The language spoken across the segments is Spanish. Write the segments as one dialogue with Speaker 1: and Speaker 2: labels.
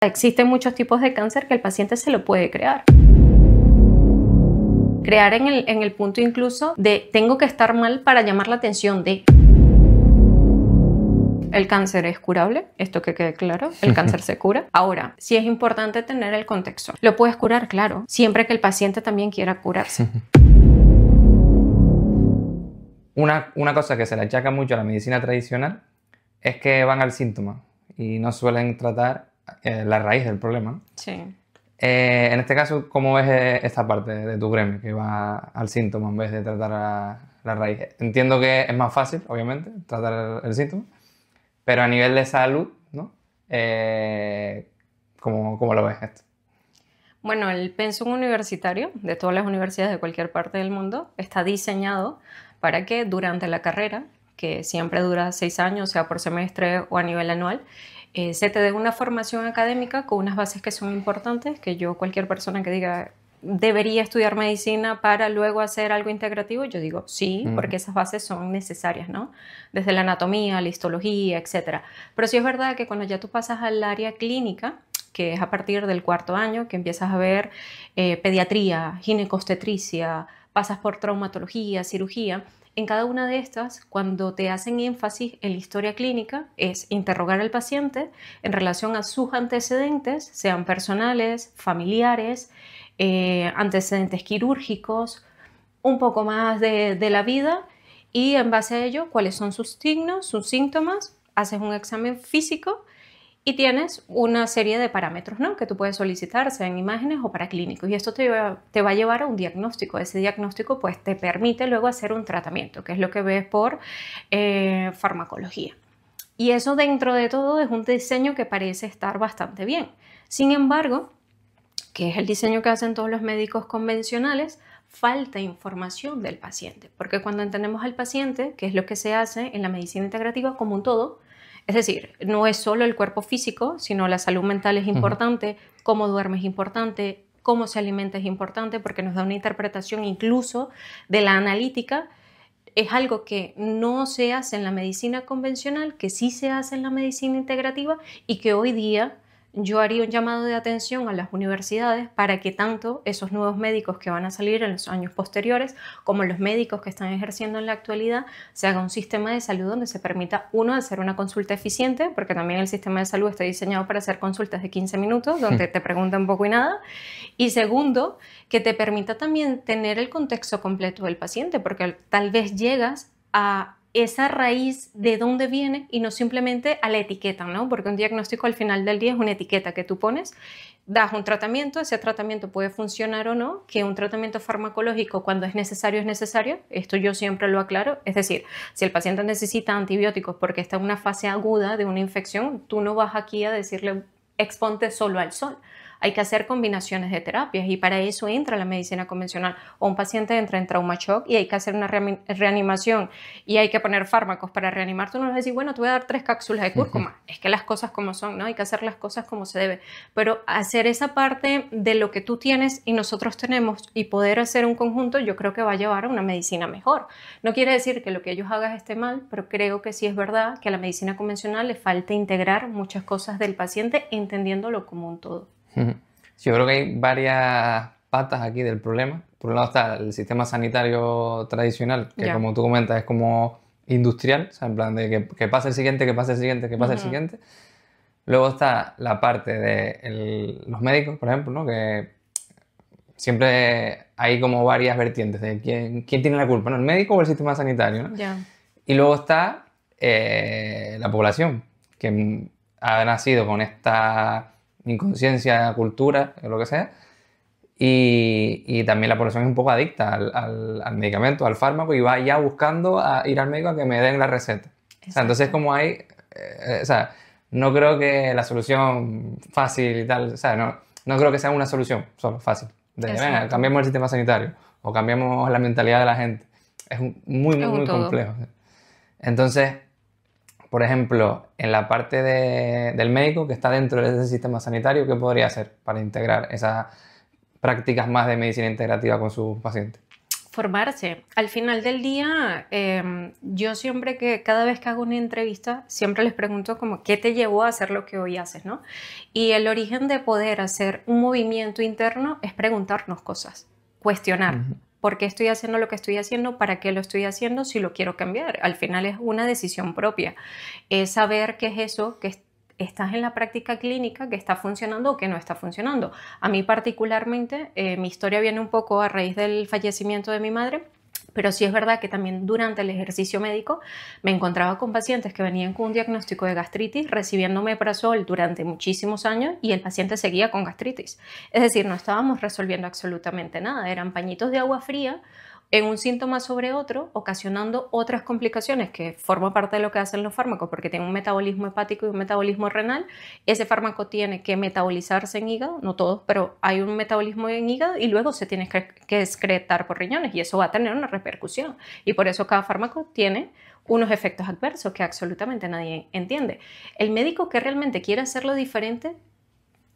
Speaker 1: Existen muchos tipos de cáncer que el paciente se lo puede crear. Crear en el punto incluso de tengo que estar mal para llamar la atención de... El cáncer es curable, esto que quede claro, el cáncer se cura. Ahora, sí es importante tener el contexto. Lo puedes curar, claro, siempre que el paciente también quiera curarse.
Speaker 2: Una cosa que se le achaca mucho a la medicina tradicional es que van al síntoma y no suelen tratar la raíz del problema, ¿no?
Speaker 1: Sí.
Speaker 2: En este caso, ¿cómo ves esta parte de tu gremio que va al síntoma en vez de tratar la raíz? Entiendo que es más fácil, obviamente, tratar el síntoma, pero a nivel de salud, ¿no? ¿Cómo lo ves esto?
Speaker 1: Bueno, el pensum universitario de todas las universidades de cualquier parte del mundo está diseñado para que durante la carrera, que siempre dura 6 años, sea por semestre o a nivel anual, se te dé una formación académica con unas bases que son importantes, que cualquier persona que diga debería estudiar medicina para luego hacer algo integrativo, yo digo sí, porque esas bases son necesarias, ¿no? Desde la anatomía, la histología, etc. Pero sí es verdad que cuando ya tú pasas al área clínica, que es a partir del 4.º año, que empiezas a ver pediatría, ginecobstetricia, pasas por traumatología, cirugía. En cada una de estas, cuando te hacen énfasis en la historia clínica, es interrogar al paciente en relación a sus antecedentes, sean personales, familiares, antecedentes quirúrgicos, un poco más de la vida, y en base a ello, cuáles son sus signos, sus síntomas, haces un examen físico y tienes una serie de parámetros, ¿no?, que tú puedes solicitar, sea en imágenes o para clínicos. Y esto te va a llevar a un diagnóstico. Ese diagnóstico pues, te permite luego hacer un tratamiento, que es lo que ves por farmacología. Y eso dentro de todo es un diseño que parece estar bastante bien. Sin embargo, que es el diseño que hacen todos los médicos convencionales, falta información del paciente. Porque cuando entendemos al paciente, que es lo que se hace en la medicina integrativa como un todo, es decir, no es solo el cuerpo físico, sino la salud mental es importante, cómo duermes es importante, cómo se alimenta es importante, porque nos da una interpretación incluso de la analítica. Es algo que no se hace en la medicina convencional, que sí se hace en la medicina integrativa y que hoy día yo haría un llamado de atención a las universidades para que tanto esos nuevos médicos que van a salir en los años posteriores como los médicos que están ejerciendo en la actualidad se haga un sistema de salud donde se permita, uno, hacer una consulta eficiente, porque también el sistema de salud está diseñado para hacer consultas de 15 minutos donde te preguntan poco y nada, y segundo, que te permita también tener el contexto completo del paciente, porque tal vez llegas a esa raíz de dónde viene y no simplemente a la etiqueta, ¿no? Porque un diagnóstico al final del día es una etiqueta que tú pones, das un tratamiento, ese tratamiento puede funcionar o no, que un tratamiento farmacológico cuando es necesario, esto yo siempre lo aclaro, es decir, si el paciente necesita antibióticos porque está en una fase aguda de una infección, tú no vas aquí a decirle exponte solo al sol. Hay que hacer combinaciones de terapias y para eso entra la medicina convencional. O un paciente entra en trauma shock y hay que hacer una reanimación y hay que poner fármacos para reanimar. Tú no vas a decir, bueno, te voy a dar 3 cápsulas de cúrcuma. Es que las cosas como son, ¿no? Hay que hacer las cosas como se debe. Pero hacer esa parte de lo que tú tienes y nosotros tenemos y poder hacer un conjunto, yo creo que va a llevar a una medicina mejor. No quiere decir que lo que ellos hagan esté mal, pero creo que sí es verdad que a la medicina convencional le falta integrar muchas cosas del paciente entendiéndolo como un todo.
Speaker 2: Sí, yo creo que hay varias patas aquí del problema. Por un lado está el sistema sanitario tradicional, que como tú comentas es como industrial, o sea, en plan de que pase el siguiente, que pase el siguiente, que pase el siguiente. Luego está la parte de los médicos, por ejemplo, ¿no? Que siempre hay como varias vertientes de quién tiene la culpa, ¿no? ¿El médico o el sistema sanitario, ¿no? Y luego está la población, que ha nacido con esta inconsciencia, cultura, o lo que sea, y también la población es un poco adicta al medicamento, al fármaco, y va ya buscando ir al médico a que me den la receta. O sea, entonces como hay, o sea, no creo que la solución fácil y tal, o sea, no creo que sea una solución solo fácil, de venga, cambiamos el sistema sanitario, o cambiamos la mentalidad de la gente. Es muy complejo. Entonces, por ejemplo, en la parte del médico que está dentro de ese sistema sanitario, ¿qué podría hacer para integrar esas prácticas más de medicina integrativa con sus pacientes?
Speaker 1: Formarse. Al final del día, yo siempre cada vez que hago una entrevista, siempre les pregunto como, ¿qué te llevó a hacer lo que hoy haces, ¿no? Y el origen de poder hacer un movimiento interno es preguntarnos cosas, cuestionar. ¿Por qué estoy haciendo lo que estoy haciendo? ¿Para qué lo estoy haciendo? Si lo quiero cambiar. Al final es una decisión propia. Es saber qué es eso que estás en la práctica clínica, que está funcionando o que no está funcionando. A mí particularmente, mi historia viene un poco a raíz del fallecimiento de mi madre, pero sí es verdad que también durante el ejercicio médico me encontraba con pacientes que venían con un diagnóstico de gastritis recibiendo omeprazol durante muchísimos años y el paciente seguía con gastritis. Es decir, no estábamos resolviendo absolutamente nada, eran pañitos de agua fría en un síntoma sobre otro, ocasionando otras complicaciones que forman parte de lo que hacen los fármacos, porque tienen un metabolismo hepático y un metabolismo renal. Ese fármaco tiene que metabolizarse en hígado, no todos, pero hay un metabolismo en hígado y luego se tiene que excretar por riñones y eso va a tener una repercusión. Y por eso cada fármaco tiene unos efectos adversos que absolutamente nadie entiende. El médico que realmente quiere hacerlo diferente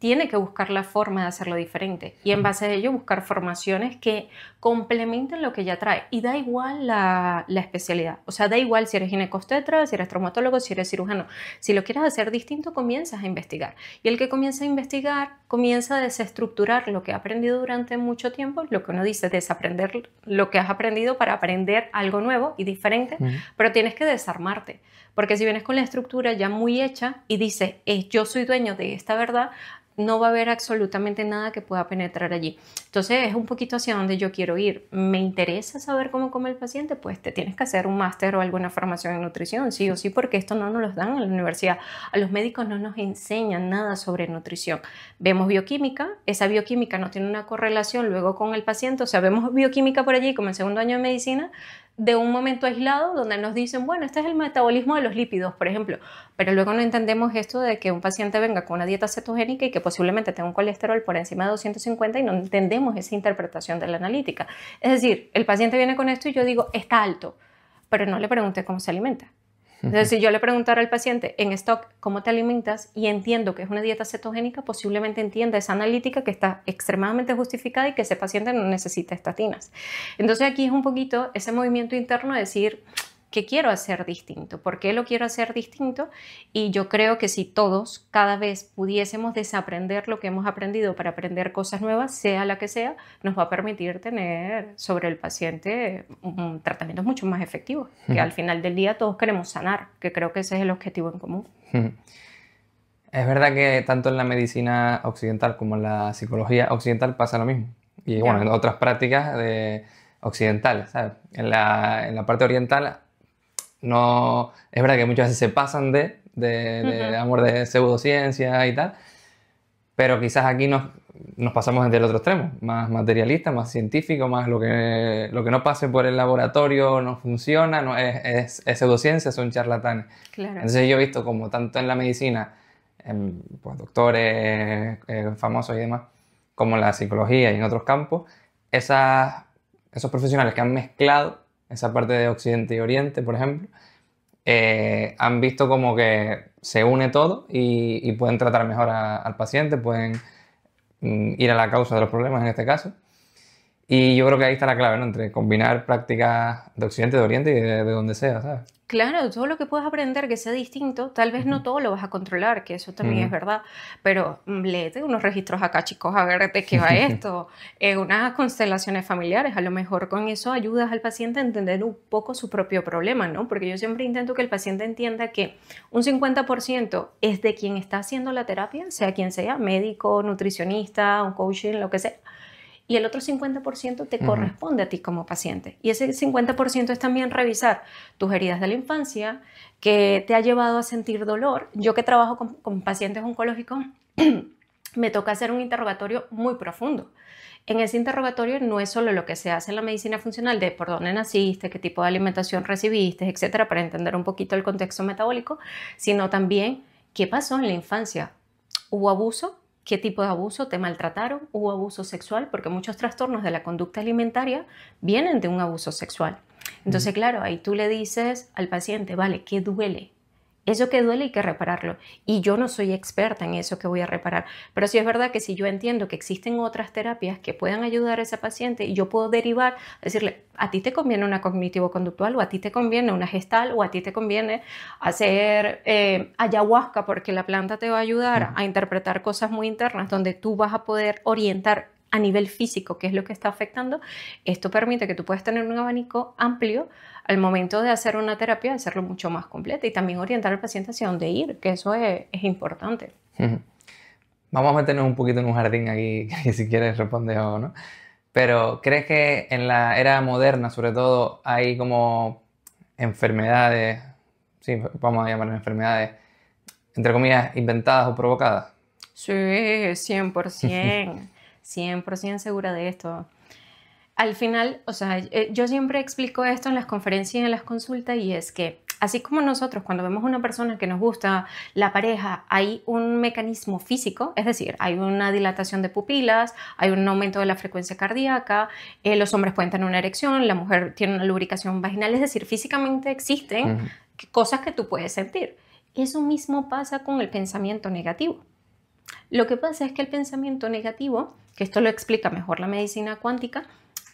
Speaker 1: tiene que buscar la forma de hacerlo diferente y en base a ello buscar formaciones que complementen lo que ya trae. Y da igual la especialidad, o sea, da igual si eres ginecostetra, si eres traumatólogo, si eres cirujano. Si lo quieres hacer distinto, comienzas a investigar. Y el que comienza a investigar, comienza a desestructurar lo que ha aprendido durante mucho tiempo, lo que uno dice, desaprender lo que has aprendido para aprender algo nuevo y diferente, pero tienes que desarmarte. Porque si vienes con la estructura ya muy hecha y dices, yo soy dueño de esta verdad, no va a haber absolutamente nada que pueda penetrar allí. Entonces es un poquito hacia donde yo quiero ir. ¿Me interesa saber cómo come el paciente? Pues te tienes que hacer un máster o alguna formación en nutrición, sí o sí, porque esto no nos lo dan en la universidad. A los médicos no nos enseñan nada sobre nutrición. Vemos bioquímica, esa bioquímica no tiene una correlación luego con el paciente, o sea, vemos bioquímica por allí como en segundo año de medicina, de un momento aislado donde nos dicen, bueno, este es el metabolismo de los lípidos, por ejemplo, pero luego no entendemos esto de que un paciente venga con una dieta cetogénica y que posiblemente tenga un colesterol por encima de 250 y no entendemos esa interpretación de la analítica. Es decir, el paciente viene con esto y yo digo, está alto, pero no le pregunté cómo se alimenta. Entonces, si yo le preguntara al paciente en stock cómo te alimentas y entiendo que es una dieta cetogénica, posiblemente entienda esa analítica que está extremadamente justificada y que ese paciente no necesita estatinas. Entonces, aquí es un poquito ese movimiento interno de decir, ¿qué quiero hacer distinto? ¿Por qué lo quiero hacer distinto? Y yo creo que si todos cada vez pudiésemos desaprender lo que hemos aprendido para aprender cosas nuevas, sea la que sea, nos va a permitir tener sobre el paciente tratamientos mucho más efectivos, que al final del día todos queremos sanar, que creo que ese es el objetivo en común.
Speaker 2: Es verdad que tanto en la medicina occidental como en la psicología occidental pasa lo mismo. Y bueno, en otras prácticas occidentales, ¿sabes? En la parte oriental no, es verdad que muchas veces se pasan de amor de pseudociencia y tal, pero quizás aquí nos pasamos del otro extremo, más materialista, más científico, más lo que no pase por el laboratorio no funciona, no, es pseudociencia, son charlatanes.
Speaker 1: Claro.
Speaker 2: Entonces yo he visto como tanto en la medicina, pues, doctores famosos y demás, como en la psicología y en otros campos, esos profesionales que han mezclado esa parte de Occidente y Oriente, por ejemplo, han visto como que se une todo y pueden tratar mejor al paciente, pueden ir a la causa de los problemas en este caso. Y yo creo que ahí está la clave, ¿no? Entre combinar prácticas de Occidente, de Oriente y de donde sea, ¿sabes?
Speaker 1: Claro, todo lo que puedas aprender que sea distinto, tal vez no todo lo vas a controlar, que eso también es verdad, pero léete unos registros acá, chicos, a ver de qué va esto, unas constelaciones familiares, a lo mejor con eso ayudas al paciente a entender un poco su propio problema, ¿no? Porque yo siempre intento que el paciente entienda que un 50% es de quien está haciendo la terapia, sea quien sea, médico, nutricionista, un coaching, lo que sea, y el otro 50% te corresponde a ti como paciente. Y ese 50% es también revisar tus heridas de la infancia, que te ha llevado a sentir dolor. Yo que trabajo con pacientes oncológicos, me toca hacer un interrogatorio muy profundo. En ese interrogatorio no es solo lo que se hace en la medicina funcional de por dónde naciste, qué tipo de alimentación recibiste, etcétera, para entender un poquito el contexto metabólico, sino también qué pasó en la infancia. ¿Hubo abuso? ¿Qué tipo de abuso? ¿Te maltrataron? ¿Hubo abuso sexual? Porque muchos trastornos de la conducta alimentaria vienen de un abuso sexual. Entonces, claro, ahí tú le dices al paciente, vale, ¿qué duele? Eso que duele hay que repararlo. Y yo no soy experta en eso que voy a reparar. Pero sí es verdad que si yo entiendo que existen otras terapias que puedan ayudar a ese paciente y yo puedo derivar, decirle, a ti te conviene una cognitivo-conductual o a ti te conviene una gestal o a ti te conviene hacer ayahuasca porque la planta te va a ayudar a interpretar cosas muy internas donde tú vas a poder orientar a nivel físico qué es lo que está afectando. Esto permite que tú puedas tener un abanico amplio al momento de hacer una terapia, hacerlo mucho más completa y también orientar al paciente hacia dónde ir, que eso es importante.
Speaker 2: Vamos a meternos un poquito en un jardín aquí, que si quieres respondes o no. Pero ¿crees que en la era moderna, sobre todo, hay como enfermedades, sí, vamos a llamarlas enfermedades, entre comillas, inventadas o provocadas?
Speaker 1: Sí, 100%, 100% segura de esto. Al final, o sea, yo siempre explico esto en las conferencias y en las consultas y es que así como nosotros cuando vemos a una persona que nos gusta la pareja, hay un mecanismo físico, es decir, hay una dilatación de pupilas, hay un aumento de la frecuencia cardíaca, los hombres pueden tener una erección, la mujer tiene una lubricación vaginal, es decir, físicamente existen cosas que tú puedes sentir. Eso mismo pasa con el pensamiento negativo. Lo que pasa es que el pensamiento negativo, que esto lo explica mejor la medicina cuántica,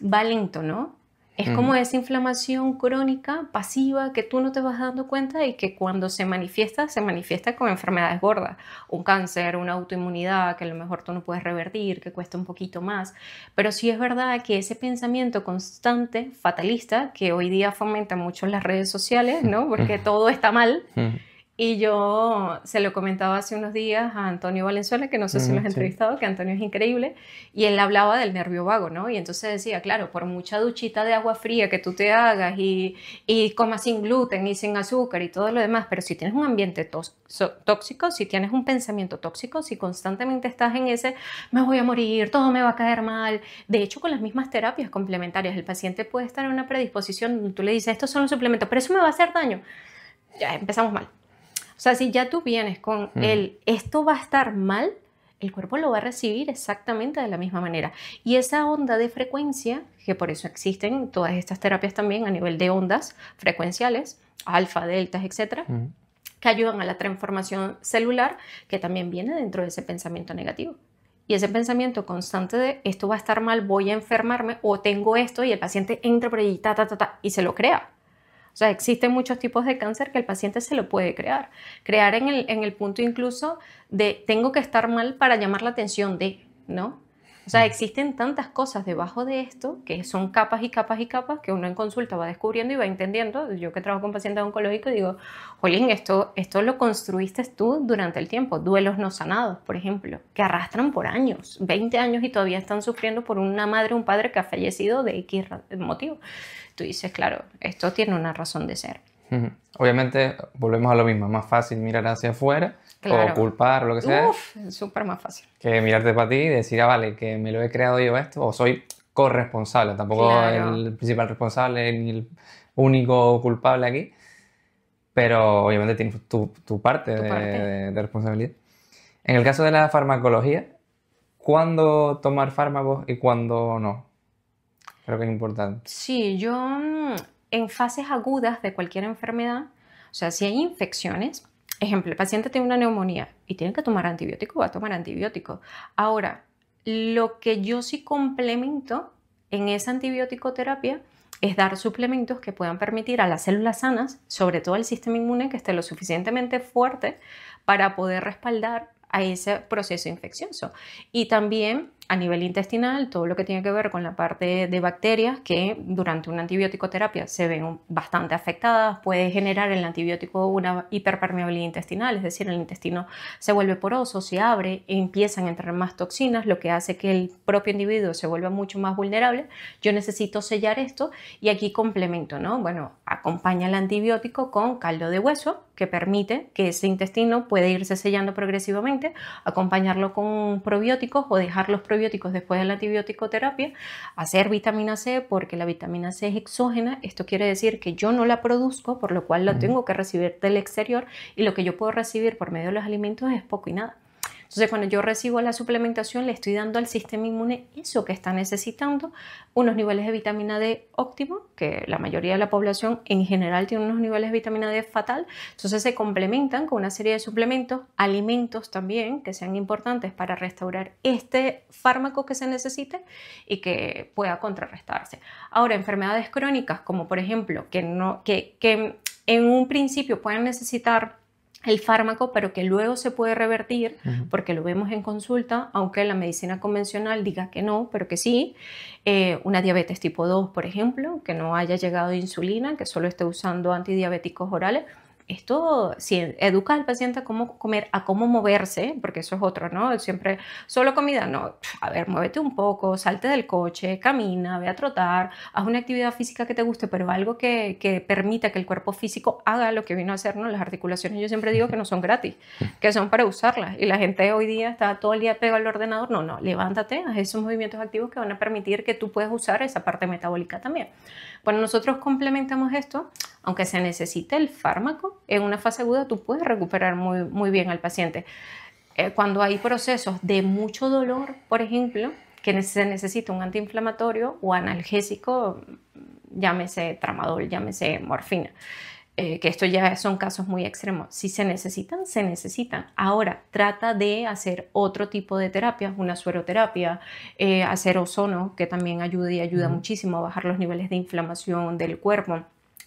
Speaker 1: va lento, ¿no? Es como esa inflamación crónica, pasiva, que tú no te vas dando cuenta y que cuando se manifiesta con enfermedades gordas. Un cáncer, una autoinmunidad que a lo mejor tú no puedes revertir, que cuesta un poquito más. Pero sí es verdad que ese pensamiento constante, fatalista, que hoy día fomenta mucho en las redes sociales, ¿no? Porque todo está mal. Y yo se lo comentaba hace unos días a Antonio Valenzuela, que no sé si lo has entrevistado, que Antonio es increíble, y él hablaba del nervio vago, ¿no? Y entonces decía, claro, por mucha duchita de agua fría que tú te hagas y comas sin gluten y sin azúcar y todo lo demás, pero si tienes un ambiente tóxico, si tienes un pensamiento tóxico, si constantemente estás en ese, me voy a morir, todo me va a caer mal. De hecho, con las mismas terapias complementarias, el paciente puede estar en una predisposición donde tú le dices, estos son los suplementos, pero eso me va a hacer daño. Ya empezamos mal. O sea, si ya tú vienes con esto va a estar mal, el cuerpo lo va a recibir exactamente de la misma manera. Y esa onda de frecuencia, que por eso existen todas estas terapias también a nivel de ondas frecuenciales, alfa, deltas, etcétera, que ayudan a la transformación celular, que también viene dentro de ese pensamiento negativo. Y ese pensamiento constante de esto va a estar mal, voy a enfermarme o tengo esto y el paciente entra por allí, y se lo crea. O sea, existen muchos tipos de cáncer que el paciente se lo puede crear. Crear en el punto incluso de tengo que estar mal para llamar la atención de, ¿no? O sea, existen tantas cosas debajo de esto que son capas y capas y capas que uno en consulta va descubriendo y va entendiendo. Yo que trabajo con pacientes oncológicos digo, Jolín, esto lo construiste tú durante el tiempo. Duelos no sanados, por ejemplo, que arrastran por años, 20 años y todavía están sufriendo por una madre o un padre que ha fallecido de X motivo. Tú dices, claro, esto tiene una razón de ser.
Speaker 2: Obviamente, volvemos a lo mismo, es más fácil mirar hacia afuera o culpar o lo que sea.
Speaker 1: Es súper más fácil.
Speaker 2: Que mirarte para ti y decir, vale, que me lo he creado yo esto, o soy corresponsable, tampoco el principal responsable ni el único culpable aquí, pero obviamente tienes tu parte de responsabilidad. En el caso de la farmacología, ¿cuándo tomar fármacos y cuándo no? Creo que es importante.
Speaker 1: Sí, yo en fases agudas de cualquier enfermedad, o sea, si hay infecciones, ejemplo, el paciente tiene una neumonía y tiene que tomar antibiótico, va a tomar antibiótico. Ahora, lo que yo sí complemento en esa antibiótico-terapia es dar suplementos que puedan permitir a las células sanas, sobre todo al sistema inmune, que esté lo suficientemente fuerte para poder respaldar a ese proceso infeccioso. Y también a nivel intestinal, todo lo que tiene que ver con la parte de bacterias que durante una antibiótico terapia se ven bastante afectadas, puede generar el antibiótico una hiperpermeabilidad intestinal, es decir, el intestino se vuelve poroso, se abre, empiezan a entrar más toxinas, lo que hace que el propio individuo se vuelva mucho más vulnerable. Yo necesito sellar esto y aquí complemento, ¿no? Bueno, acompaña el antibiótico con caldo de hueso, que permite que ese intestino pueda irse sellando progresivamente, acompañarlo con probióticos o dejar los probióticos después de la antibiótico terapia, hacer vitamina C porque la vitamina C es exógena, esto quiere decir que yo no la produzco, por lo cual la tengo que recibir del exterior y lo que yo puedo recibir por medio de los alimentos es poco y nada. Entonces, cuando yo recibo la suplementación, le estoy dando al sistema inmune eso que está necesitando, unos niveles de vitamina D óptimos, que la mayoría de la población en general tiene unos niveles de vitamina D fatal. Entonces, se complementan con una serie de suplementos, alimentos también, que sean importantes para restaurar este fármaco que se necesite y que pueda contrarrestarse. Ahora, enfermedades crónicas, como por ejemplo, que en un principio puedan necesitar el fármaco, pero que luego se puede revertir, porque lo vemos en consulta, aunque la medicina convencional diga que no, pero que sí. Una diabetes tipo 2, por ejemplo, que no haya llegado de insulina, que solo esté usando antidiabéticos orales. Esto, si educa al paciente a cómo comer, a cómo moverse, porque eso es otro, ¿no? Siempre, solo comida, no. A ver, muévete un poco, salte del coche, camina, ve a trotar, haz una actividad física que te guste, pero algo que permita que el cuerpo físico haga lo que vino a hacer, ¿no? Las articulaciones, yo siempre digo que no son gratis, que son para usarlas. Y la gente hoy día está todo el día pegado al ordenador. No, levántate, haz esos movimientos activos que van a permitir que tú puedas usar esa parte metabólica también. Cuando nosotros complementamos esto, aunque se necesite el fármaco, en una fase aguda tú puedes recuperar muy bien al paciente. Cuando hay procesos de mucho dolor, por ejemplo, que se necesita un antiinflamatorio o analgésico, llámese tramadol, llámese morfina, que esto ya son casos muy extremos. Si se necesitan, se necesitan. Ahora, trata de hacer otro tipo de terapia, una sueroterapia, hacer ozono, que también ayuda muchísimo a bajar los niveles de inflamación del cuerpo.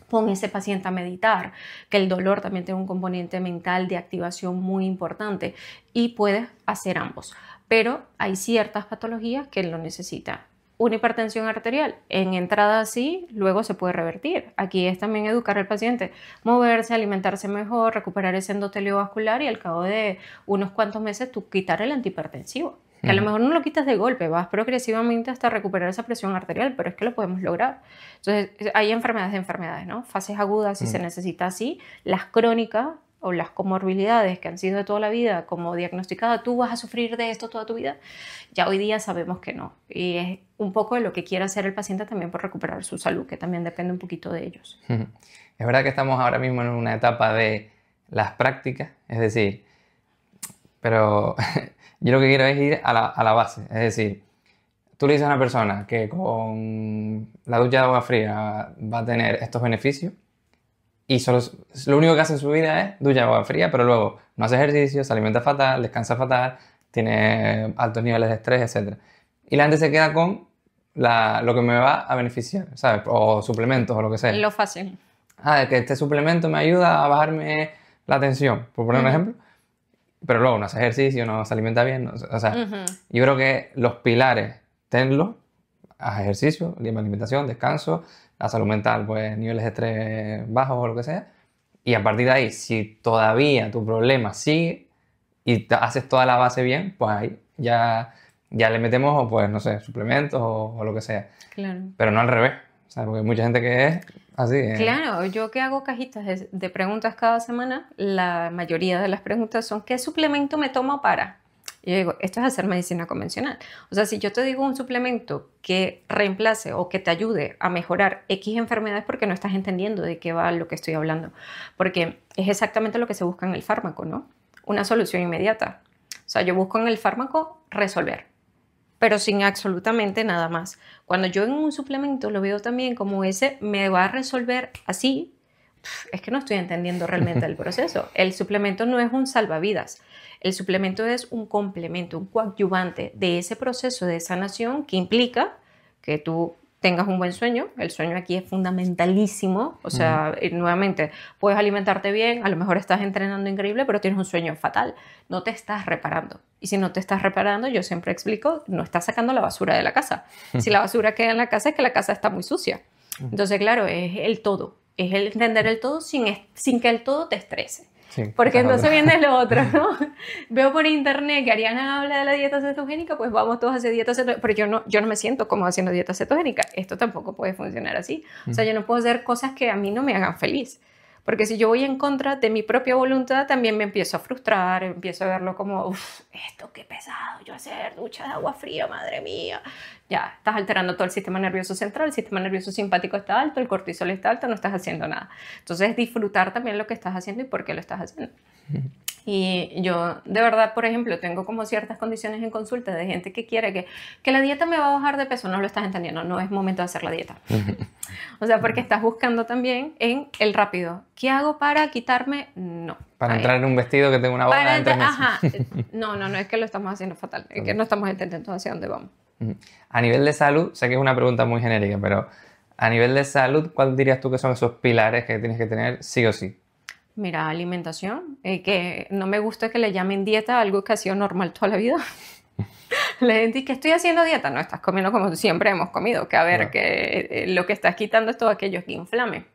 Speaker 1: Pon ese paciente a meditar, que el dolor también tiene un componente mental de activación muy importante y puedes hacer ambos. Pero hay ciertas patologías que lo necesitan. Una hipertensión arterial, en entrada sí, luego se puede revertir. Aquí es también educar al paciente, moverse, alimentarse mejor, recuperar ese endotelio vascular y al cabo de unos cuantos meses tú quitar el antihipertensivo. Que a lo mejor no lo quitas de golpe, vas progresivamente hasta recuperar esa presión arterial, pero es que lo podemos lograr. Entonces, hay enfermedades de enfermedades, ¿no? Fases agudas si se necesita así, las crónicas o las comorbilidades que han sido de toda la vida como diagnosticadas, tú vas a sufrir de esto toda tu vida, ya hoy día sabemos que no. Y es un poco de lo que quiere hacer el paciente también por recuperar su salud, que también depende un poquito de ellos.
Speaker 2: Es verdad que estamos ahora mismo en una etapa de las prácticas, es decir, pero yo lo que quiero es ir a la base, es decir, tú le dices a una persona que con la ducha de agua fría va a tener estos beneficios y lo único que hace en su vida es ducha de agua fría, pero luego no hace ejercicio, se alimenta fatal, descansa fatal, tiene altos niveles de estrés, etc. Y la gente se queda con lo que me va a beneficiar, ¿sabes? O suplementos o lo que sea.
Speaker 1: Lo fácil.
Speaker 2: Que este suplemento me ayuda a bajarme la tensión, por poner un ejemplo. Pero luego no hace ejercicio, no se alimenta bien. No, o sea, yo creo que los pilares, tenlos, haz ejercicio, limpia alimentación, descanso, la salud mental, pues niveles de estrés bajos o lo que sea. Y a partir de ahí, si todavía tu problema sigue y haces toda la base bien, pues ahí ya le metemos, pues no sé, suplementos o lo que sea.
Speaker 1: Claro.
Speaker 2: Pero no al revés. O sea, porque hay mucha gente que es así.
Speaker 1: Claro, yo que hago cajitas de preguntas cada semana, la mayoría de las preguntas son ¿qué suplemento me tomo para? Y yo digo, esto es hacer medicina convencional. O sea, si yo te digo un suplemento que reemplace o que te ayude a mejorar X enfermedades, porque no estás entendiendo de qué va lo que estoy hablando. Porque es exactamente lo que se busca en el fármaco, ¿no? Una solución inmediata. O sea, yo busco en el fármaco resolver, pero sin absolutamente nada más. Cuando yo en un suplemento lo veo también como ese me va a resolver así, es que no estoy entendiendo realmente el proceso. El suplemento no es un salvavidas. El suplemento es un complemento, un coadyuvante de ese proceso de sanación que implica que tú tengas un buen sueño. El sueño aquí es fundamentalísimo. O sea, nuevamente, puedes alimentarte bien, a lo mejor estás entrenando increíble, pero tienes un sueño fatal. No te estás reparando. Y si no te estás reparando, yo siempre explico, no estás sacando la basura de la casa. Si la basura queda en la casa, es que la casa está muy sucia. Entonces, claro, es el todo. Es el entender el todo sin que el todo te estrese. Sí, porque entonces viene lo otro, ¿no? Veo por internet que Ariana habla de la dieta cetogénica, pues vamos todos a hacer dieta cetogénica, pero yo no me siento como haciendo dieta cetogénica. Esto tampoco puede funcionar así. O sea, yo no puedo hacer cosas que a mí no me hagan feliz. Porque si yo voy en contra de mi propia voluntad, también me empiezo a frustrar, empiezo a verlo como, uff, esto qué pesado, yo hacer ducha de agua fría, madre mía. Ya, estás alterando todo el sistema nervioso central, el sistema nervioso simpático está alto, el cortisol está alto, no estás haciendo nada. Entonces, disfrutar también lo que estás haciendo y por qué lo estás haciendo. Y yo, de verdad, por ejemplo, tengo como ciertas condiciones en consulta de gente que quiere que la dieta me va a bajar de peso. No lo estás entendiendo, no es momento de hacer la dieta. O sea, porque estás buscando también en el rápido. ¿Qué hago para quitarme? No.
Speaker 2: Para entrar en un vestido que tenga una boda en 3 meses.
Speaker 1: Ajá. No, es que lo estamos haciendo fatal. Es que no estamos entendiendo hacia dónde vamos.
Speaker 2: A nivel de salud, sé que es una pregunta muy genérica, pero a nivel de salud, ¿cuál dirías tú que son esos pilares que tienes que tener sí o sí?
Speaker 1: Mira, alimentación, que no me gusta que le llamen dieta a algo que ha sido normal toda la vida. La gente dice que estoy haciendo dieta, no, estás comiendo como siempre hemos comido, que a ver, que lo que estás quitando es todo aquello que inflame.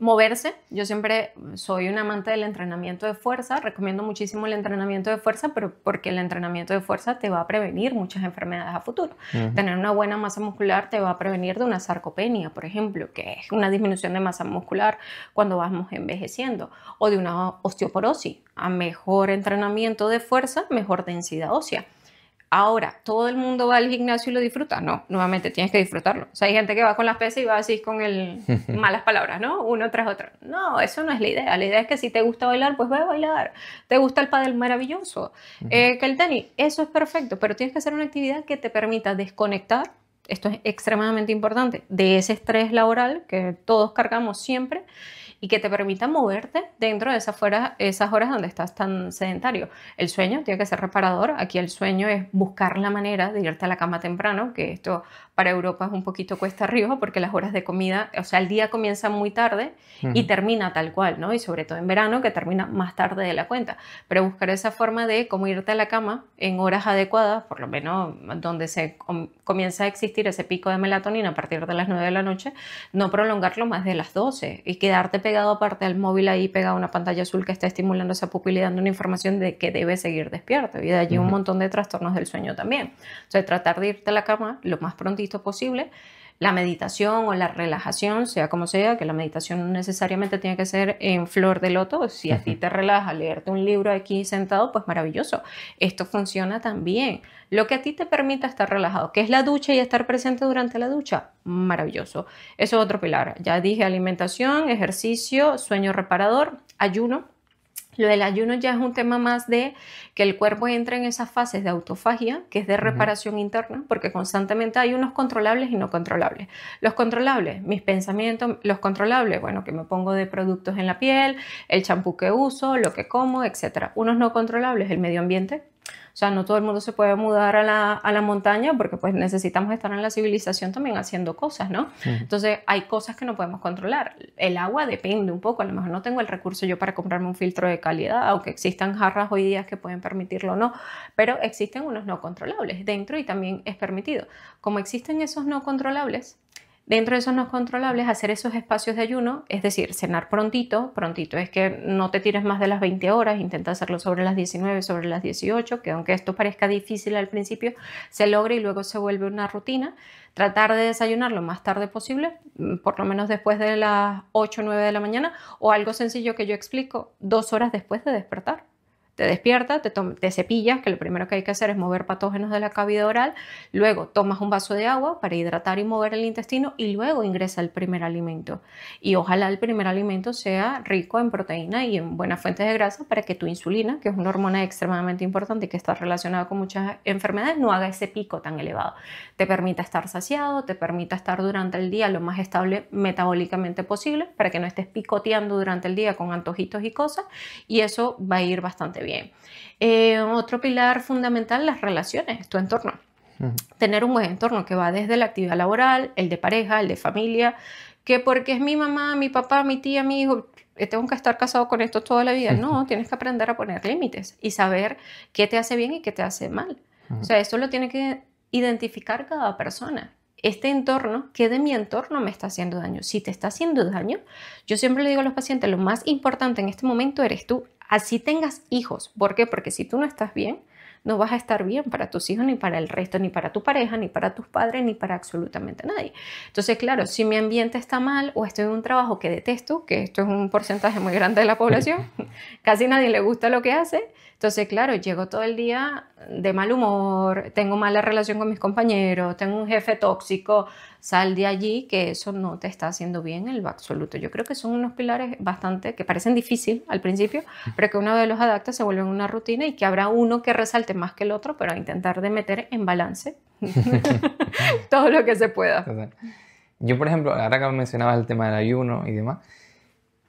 Speaker 1: Moverse, yo siempre soy un amante del entrenamiento de fuerza, recomiendo muchísimo el entrenamiento de fuerza, pero porque el entrenamiento de fuerza te va a prevenir muchas enfermedades a futuro. Tener una buena masa muscular te va a prevenir de una sarcopenia, por ejemplo, que es una disminución de masa muscular cuando vamos envejeciendo, o de una osteoporosis. A mejor entrenamiento de fuerza, mejor densidad ósea. Ahora, ¿todo el mundo va al gimnasio y lo disfruta? No, nuevamente tienes que disfrutarlo. O sea, hay gente que va con las pesas y va así con malas palabras, ¿no? Uno tras otro. No, eso no es la idea. La idea es que si te gusta bailar, pues ve a bailar. ¿Te gusta el pádel? Maravilloso. Que el tenis, eso es perfecto, pero tienes que hacer una actividad que te permita desconectar, esto es extremadamente importante, de ese estrés laboral que todos cargamos siempre, y que te permita moverte dentro de esas horas donde estás tan sedentario. El sueño tiene que ser reparador. Aquí el sueño es buscar la manera de irte a la cama temprano, que esto para Europa es un poquito cuesta arriba porque las horas de comida, o sea, el día comienza muy tarde y termina tal cual, ¿no? Y sobre todo en verano, que termina más tarde de la cuenta. Pero buscar esa forma de cómo irte a la cama en horas adecuadas, por lo menos donde se comienza a existir ese pico de melatonina a partir de las 9 de la noche, no prolongarlo más de las 12 y quedarte pegado aparte al móvil ahí, pegado a una pantalla azul que está estimulando esa pupila y dando una información de que debe seguir despierto. Y de allí un montón de trastornos del sueño también. O sea, tratar de irte a la cama lo más prontito posible. La meditación o la relajación, sea como sea, que la meditación no necesariamente tiene que ser en flor de loto. Si a ti te relaja leerte un libro aquí sentado, pues maravilloso. Esto funciona también. Lo que a ti te permita estar relajado, que es la ducha y estar presente durante la ducha, maravilloso. Eso es otro pilar. Ya dije alimentación, ejercicio, sueño reparador, ayuno. Lo del ayuno ya es un tema más de que el cuerpo entre en esas fases de autofagia, que es de reparación interna, porque constantemente hay unos controlables y no controlables. Los controlables, mis pensamientos, los controlables, bueno, que me pongo de productos en la piel, el champú que uso, lo que como, etc. Unos no controlables, el medio ambiente. O sea, no todo el mundo se puede mudar a la montaña porque pues necesitamos estar en la civilización también haciendo cosas, ¿no? Entonces hay cosas que no podemos controlar. El agua depende un poco, a lo mejor no tengo el recurso yo para comprarme un filtro de calidad, aunque existan jarras hoy día que pueden permitirlo o no, pero existen unos no controlables dentro y también es permitido. Como existen esos no controlables, dentro de esos no controlables, hacer esos espacios de ayuno, es decir, cenar prontito es que no te tires más de las 20 horas, intenta hacerlo sobre las 19, sobre las 18, que aunque esto parezca difícil al principio, se logra y luego se vuelve una rutina. Tratar de desayunar lo más tarde posible, por lo menos después de las 8 o 9 de la mañana, o algo sencillo que yo explico, 2 horas después de despertar. Te despiertas, te cepillas, que lo primero que hay que hacer es mover patógenos de la cavidad oral, luego tomas un vaso de agua para hidratar y mover el intestino y luego ingresa el primer alimento. Y ojalá el primer alimento sea rico en proteína y en buenas fuentes de grasa para que tu insulina, que es una hormona extremadamente importante y que está relacionada con muchas enfermedades, no haga ese pico tan elevado. Te permita estar saciado, te permita estar durante el día lo más estable metabólicamente posible para que no estés picoteando durante el día con antojitos y cosas, y eso va a ir bastante bien. Otro pilar fundamental, las relaciones, tu entorno. Tener un buen entorno que va desde la actividad laboral, el de pareja, el de familia, que porque es mi mamá, mi papá, mi tía, mi hijo, tengo que estar casado con esto toda la vida. No, tienes que aprender a poner límites y saber qué te hace bien y qué te hace mal. O sea, eso lo tiene que identificar cada persona. Este entorno, ¿qué de mi entorno me está haciendo daño? Si te está haciendo daño, yo siempre le digo a los pacientes, lo más importante en este momento eres tú. Así tengas hijos. ¿Por qué? Porque si tú no estás bien, no vas a estar bien para tus hijos, ni para el resto, ni para tu pareja, ni para tus padres, ni para absolutamente nadie. Entonces, claro, si mi ambiente está mal o estoy en un trabajo que detesto, que esto es un porcentaje muy grande de la población, casi nadie le gusta lo que hace, Entonces, claro, llego todo el día de mal humor, tengo mala relación con mis compañeros, tengo un jefe tóxico, sal de allí, que eso no te está haciendo bien en lo absoluto. Yo creo que son unos pilares bastante, que parecen difícil al principio, pero que una vez los adaptas se vuelven una rutina y que habrá uno que resalte más que el otro, pero intentar de meter en balance todo lo que se pueda.
Speaker 2: Total. Yo, por ejemplo, ahora que mencionabas el tema del ayuno y demás,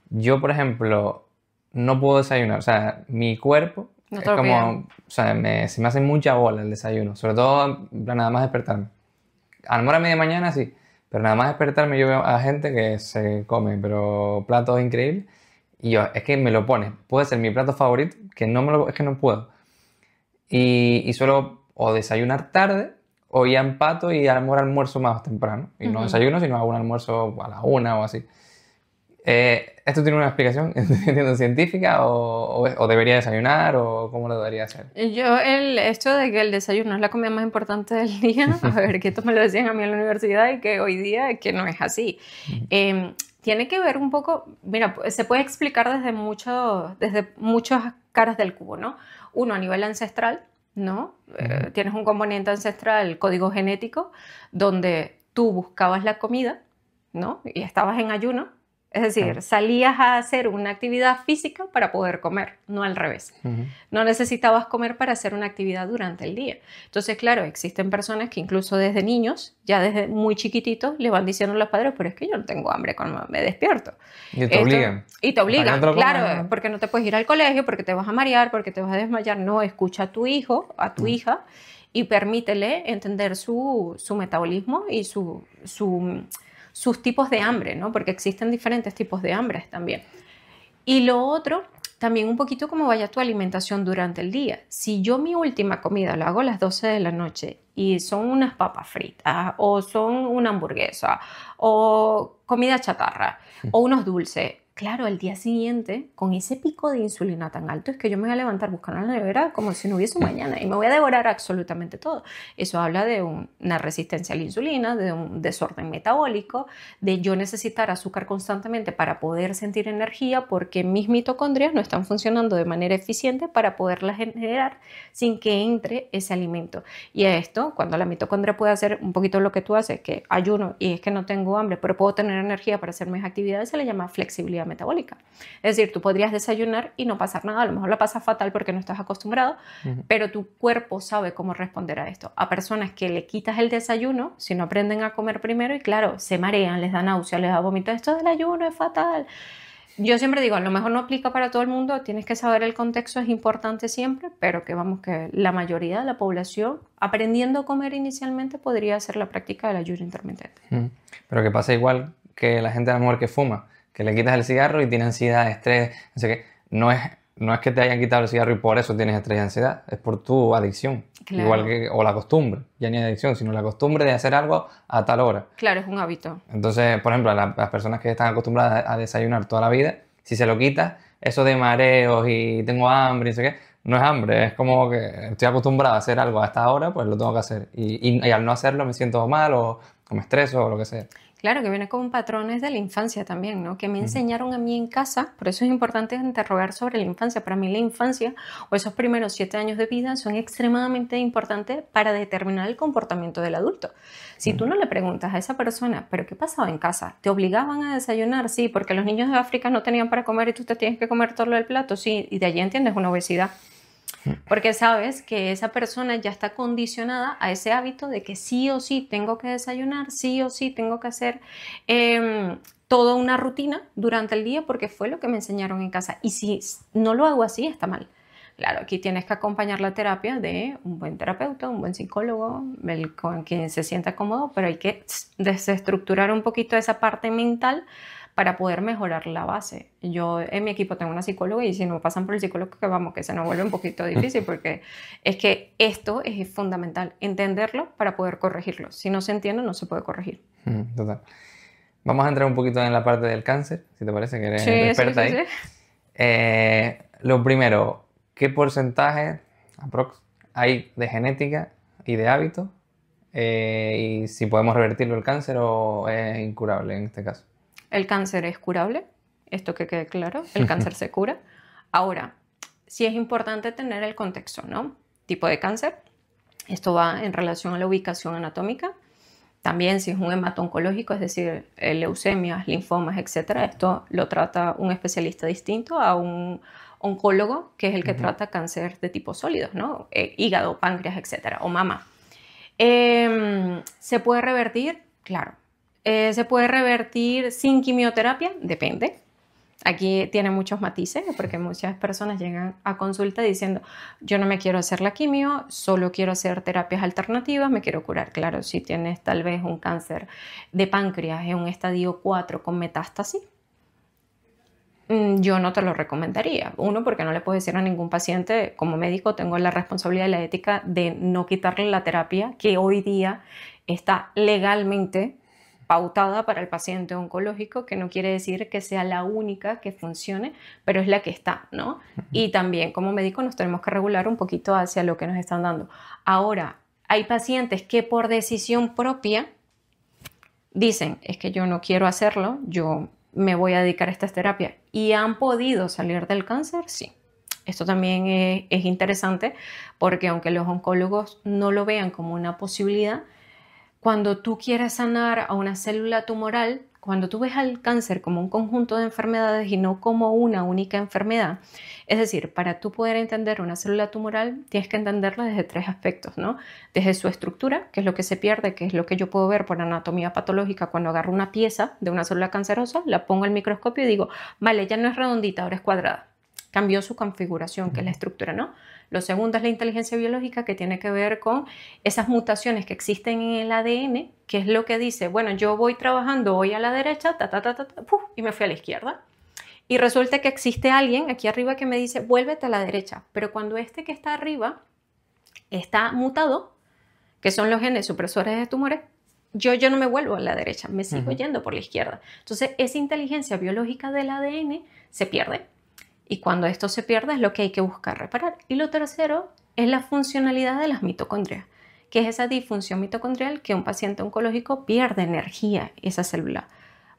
Speaker 2: yo, por ejemplo, no puedo desayunar. O sea, mi cuerpo
Speaker 1: No
Speaker 2: es
Speaker 1: te lo
Speaker 2: como,
Speaker 1: pidan.
Speaker 2: o sea, se me hace mucha bola el desayuno. Sobre todo, en plan, nada más despertarme. A lo mejor a media mañana sí, pero nada más despertarme yo veo a gente que se come, pero platos increíbles. Y yo, es que me lo pone. Puede ser mi plato favorito, que no me lo, es que no puedo. Y suelo o desayunar tarde o ya empato y a lo mejor almuerzo más temprano. Y no desayuno, sino hago un almuerzo a la 1 o así. ¿Esto tiene una explicación entiendo, científica o debería desayunar o cómo lo debería hacer?
Speaker 1: Yo, el hecho de que el desayuno es la comida más importante del día, a ver, que esto me lo decían a mí en la universidad y que hoy día que no es así. Tiene que ver un poco, mira, se puede explicar desde muchas caras del cubo, ¿no? Uno a nivel ancestral, ¿no? Tienes un componente ancestral, código genético, donde tú buscabas la comida, ¿no? Y estabas en ayuno. Es decir, salías a hacer una actividad física para poder comer, no al revés. No necesitabas comer para hacer una actividad durante el día. Entonces, claro, existen personas que incluso desde niños, ya desde muy chiquititos, le van diciendo a los padres, pero es que yo no tengo hambre cuando me despierto.
Speaker 2: Y te obligan.
Speaker 1: Y te obligan,
Speaker 2: No te
Speaker 1: claro, porque no te puedes ir al colegio, porque te vas a marear, porque te vas a desmayar. No, escucha a tu hijo, a tu hija, y permítele entender su metabolismo y sus tipos de hambre, ¿no? Porque existen diferentes tipos de hambres también. Y lo otro, también un poquito cómo vaya tu alimentación durante el día. Si yo mi última comida la hago a las 12 de la noche y son unas papas fritas o son una hamburguesa o comida chatarra o unos dulces, claro, el día siguiente, con ese pico de insulina tan alto, es que yo me voy a levantar buscando la nevera como si no hubiese un mañana y me voy a devorar absolutamente todo. Eso habla de una resistencia a la insulina, de un desorden metabólico, de yo necesitar azúcar constantemente para poder sentir energía porque mis mitocondrias no están funcionando de manera eficiente para poderlas generar sin que entre ese alimento. Y a esto, cuando la mitocondria puede hacer un poquito lo que tú haces, que ayuno y es que no tengo hambre, pero puedo tener energía para hacer mis actividades, se le llama flexibilidad metabólica. Es decir, tú podrías desayunar y no pasar nada, a lo mejor la pasas fatal porque no estás acostumbrado, pero tu cuerpo sabe cómo responder a esto. A personas que le quitas el desayuno, si no aprenden a comer primero, y claro, se marean, les da náusea, les da vómito, esto del ayuno es fatal. Yo siempre digo, a lo mejor no aplica para todo el mundo, tienes que saber el contexto, es importante siempre, pero que vamos, que la mayoría de la población, aprendiendo a comer inicialmente, podría hacer la práctica del ayuno intermitente.
Speaker 2: Pero que pasa igual que la gente a lo mejor que fuma, que le quitas el cigarro y tiene ansiedad, estrés, no sé qué. No es que te hayan quitado el cigarro y por eso tienes estrés y ansiedad, es por tu adicción.
Speaker 1: Claro.
Speaker 2: Igual que, o la costumbre, ya ni adicción, sino la costumbre de hacer algo a tal hora.
Speaker 1: Claro, es un hábito.
Speaker 2: Entonces, por ejemplo, las personas que están acostumbradas a desayunar toda la vida, si se lo quitas, eso de mareos y tengo hambre y no sé qué, no es hambre, es como que estoy acostumbrado a hacer algo a esta hora, pues lo tengo que hacer. Y al no hacerlo me siento mal o me estreso o lo que sea.
Speaker 1: Claro, que viene con patrones de la infancia también, ¿no? Que me enseñaron a mí en casa, por eso es importante interrogar sobre la infancia. Para mí la infancia o esos primeros 7 años de vida son extremadamente importantes para determinar el comportamiento del adulto. Si tú no le preguntas a esa persona, ¿pero qué pasaba en casa? ¿Te obligaban a desayunar? Sí, porque los niños de África no tenían para comer y tú te tienes que comer todo lo del plato. Sí, y de allí entiendes una obesidad. Porque sabes que esa persona ya está condicionada a ese hábito de que sí o sí tengo que desayunar, sí o sí tengo que hacer toda una rutina durante el día porque fue lo que me enseñaron en casa. Y si no lo hago así, está mal. Claro, aquí tienes que acompañar la terapia de un buen terapeuta, un buen psicólogo, con quien se sienta cómodo, pero hay que desestructurar un poquito esa parte mental para poder mejorar la base. Yo en mi equipo tengo una psicóloga y si no pasan por el psicólogo, que vamos, que se nos vuelve un poquito difícil porque es que esto es fundamental, entenderlo para poder corregirlo. Si no se entiende, no se puede corregir.
Speaker 2: Total. Vamos a entrar un poquito en la parte del cáncer, si te parece, que eres experta ahí. Lo primero, ¿qué porcentaje aprox hay de genética y de hábitos? Y si podemos revertirlo el cáncer o es incurable en este caso.
Speaker 1: El cáncer es curable, esto que quede claro, el cáncer se cura. Ahora, sí es importante tener el contexto, ¿no? Tipo de cáncer. Esto va en relación a la ubicación anatómica. También si es un hemato-oncológico, es decir, leucemias, linfomas, etcétera, esto lo trata un especialista distinto a un oncólogo, que es el que trata cáncer de tipo sólido, ¿no? Hígado, páncreas, etcétera, o mama. ¿Se puede revertir? Claro. ¿Se puede revertir sin quimioterapia? Depende. Aquí tiene muchos matices porque muchas personas llegan a consulta diciendo yo no me quiero hacer la quimio, solo quiero hacer terapias alternativas, me quiero curar. Claro, si tienes tal vez un cáncer de páncreas en un estadio 4 con metástasis, yo no te lo recomendaría. Uno, porque no le puedo decir a ningún paciente, como médico tengo la responsabilidad y la ética de no quitarle la terapia que hoy día está legalmente pautada para el paciente oncológico, que no quiere decir que sea la única que funcione, pero es la que está, ¿no? Y también como médico nos tenemos que regular un poquito hacia lo que nos están dando. Ahora, hay pacientes que por decisión propia dicen, es que yo no quiero hacerlo, yo me voy a dedicar a esta terapia, y han podido salir del cáncer, sí. Esto también es interesante porque aunque los oncólogos no lo vean como una posibilidad, cuando tú quieres sanar a una célula tumoral, cuando tú ves al cáncer como un conjunto de enfermedades y no como una única enfermedad, es decir, para tú poder entender una célula tumoral, tienes que entenderla desde 3 aspectos, ¿no? Desde su estructura, que es lo que se pierde, que es lo que yo puedo ver por anatomía patológica cuando agarro una pieza de una célula cancerosa, la pongo al microscopio y digo, vale, ya no es redondita, ahora es cuadrada. Cambió su configuración, que es la estructura, ¿no? Lo segundo es la inteligencia biológica, que tiene que ver con esas mutaciones que existen en el ADN, que es lo que dice, bueno, yo voy trabajando hoy a la derecha, y me fui a la izquierda. Y resulta que existe alguien aquí arriba que me dice, vuélvete a la derecha. Pero cuando este que está arriba está mutado, que son los genes supresores de tumores, yo no me vuelvo a la derecha, me sigo yendo por la izquierda. Entonces, esa inteligencia biológica del ADN se pierde. Y cuando esto se pierde es lo que hay que buscar reparar. Y lo tercero es la funcionalidad de las mitocondrias, que es esa disfunción mitocondrial que un paciente oncológico pierde energía, esa célula.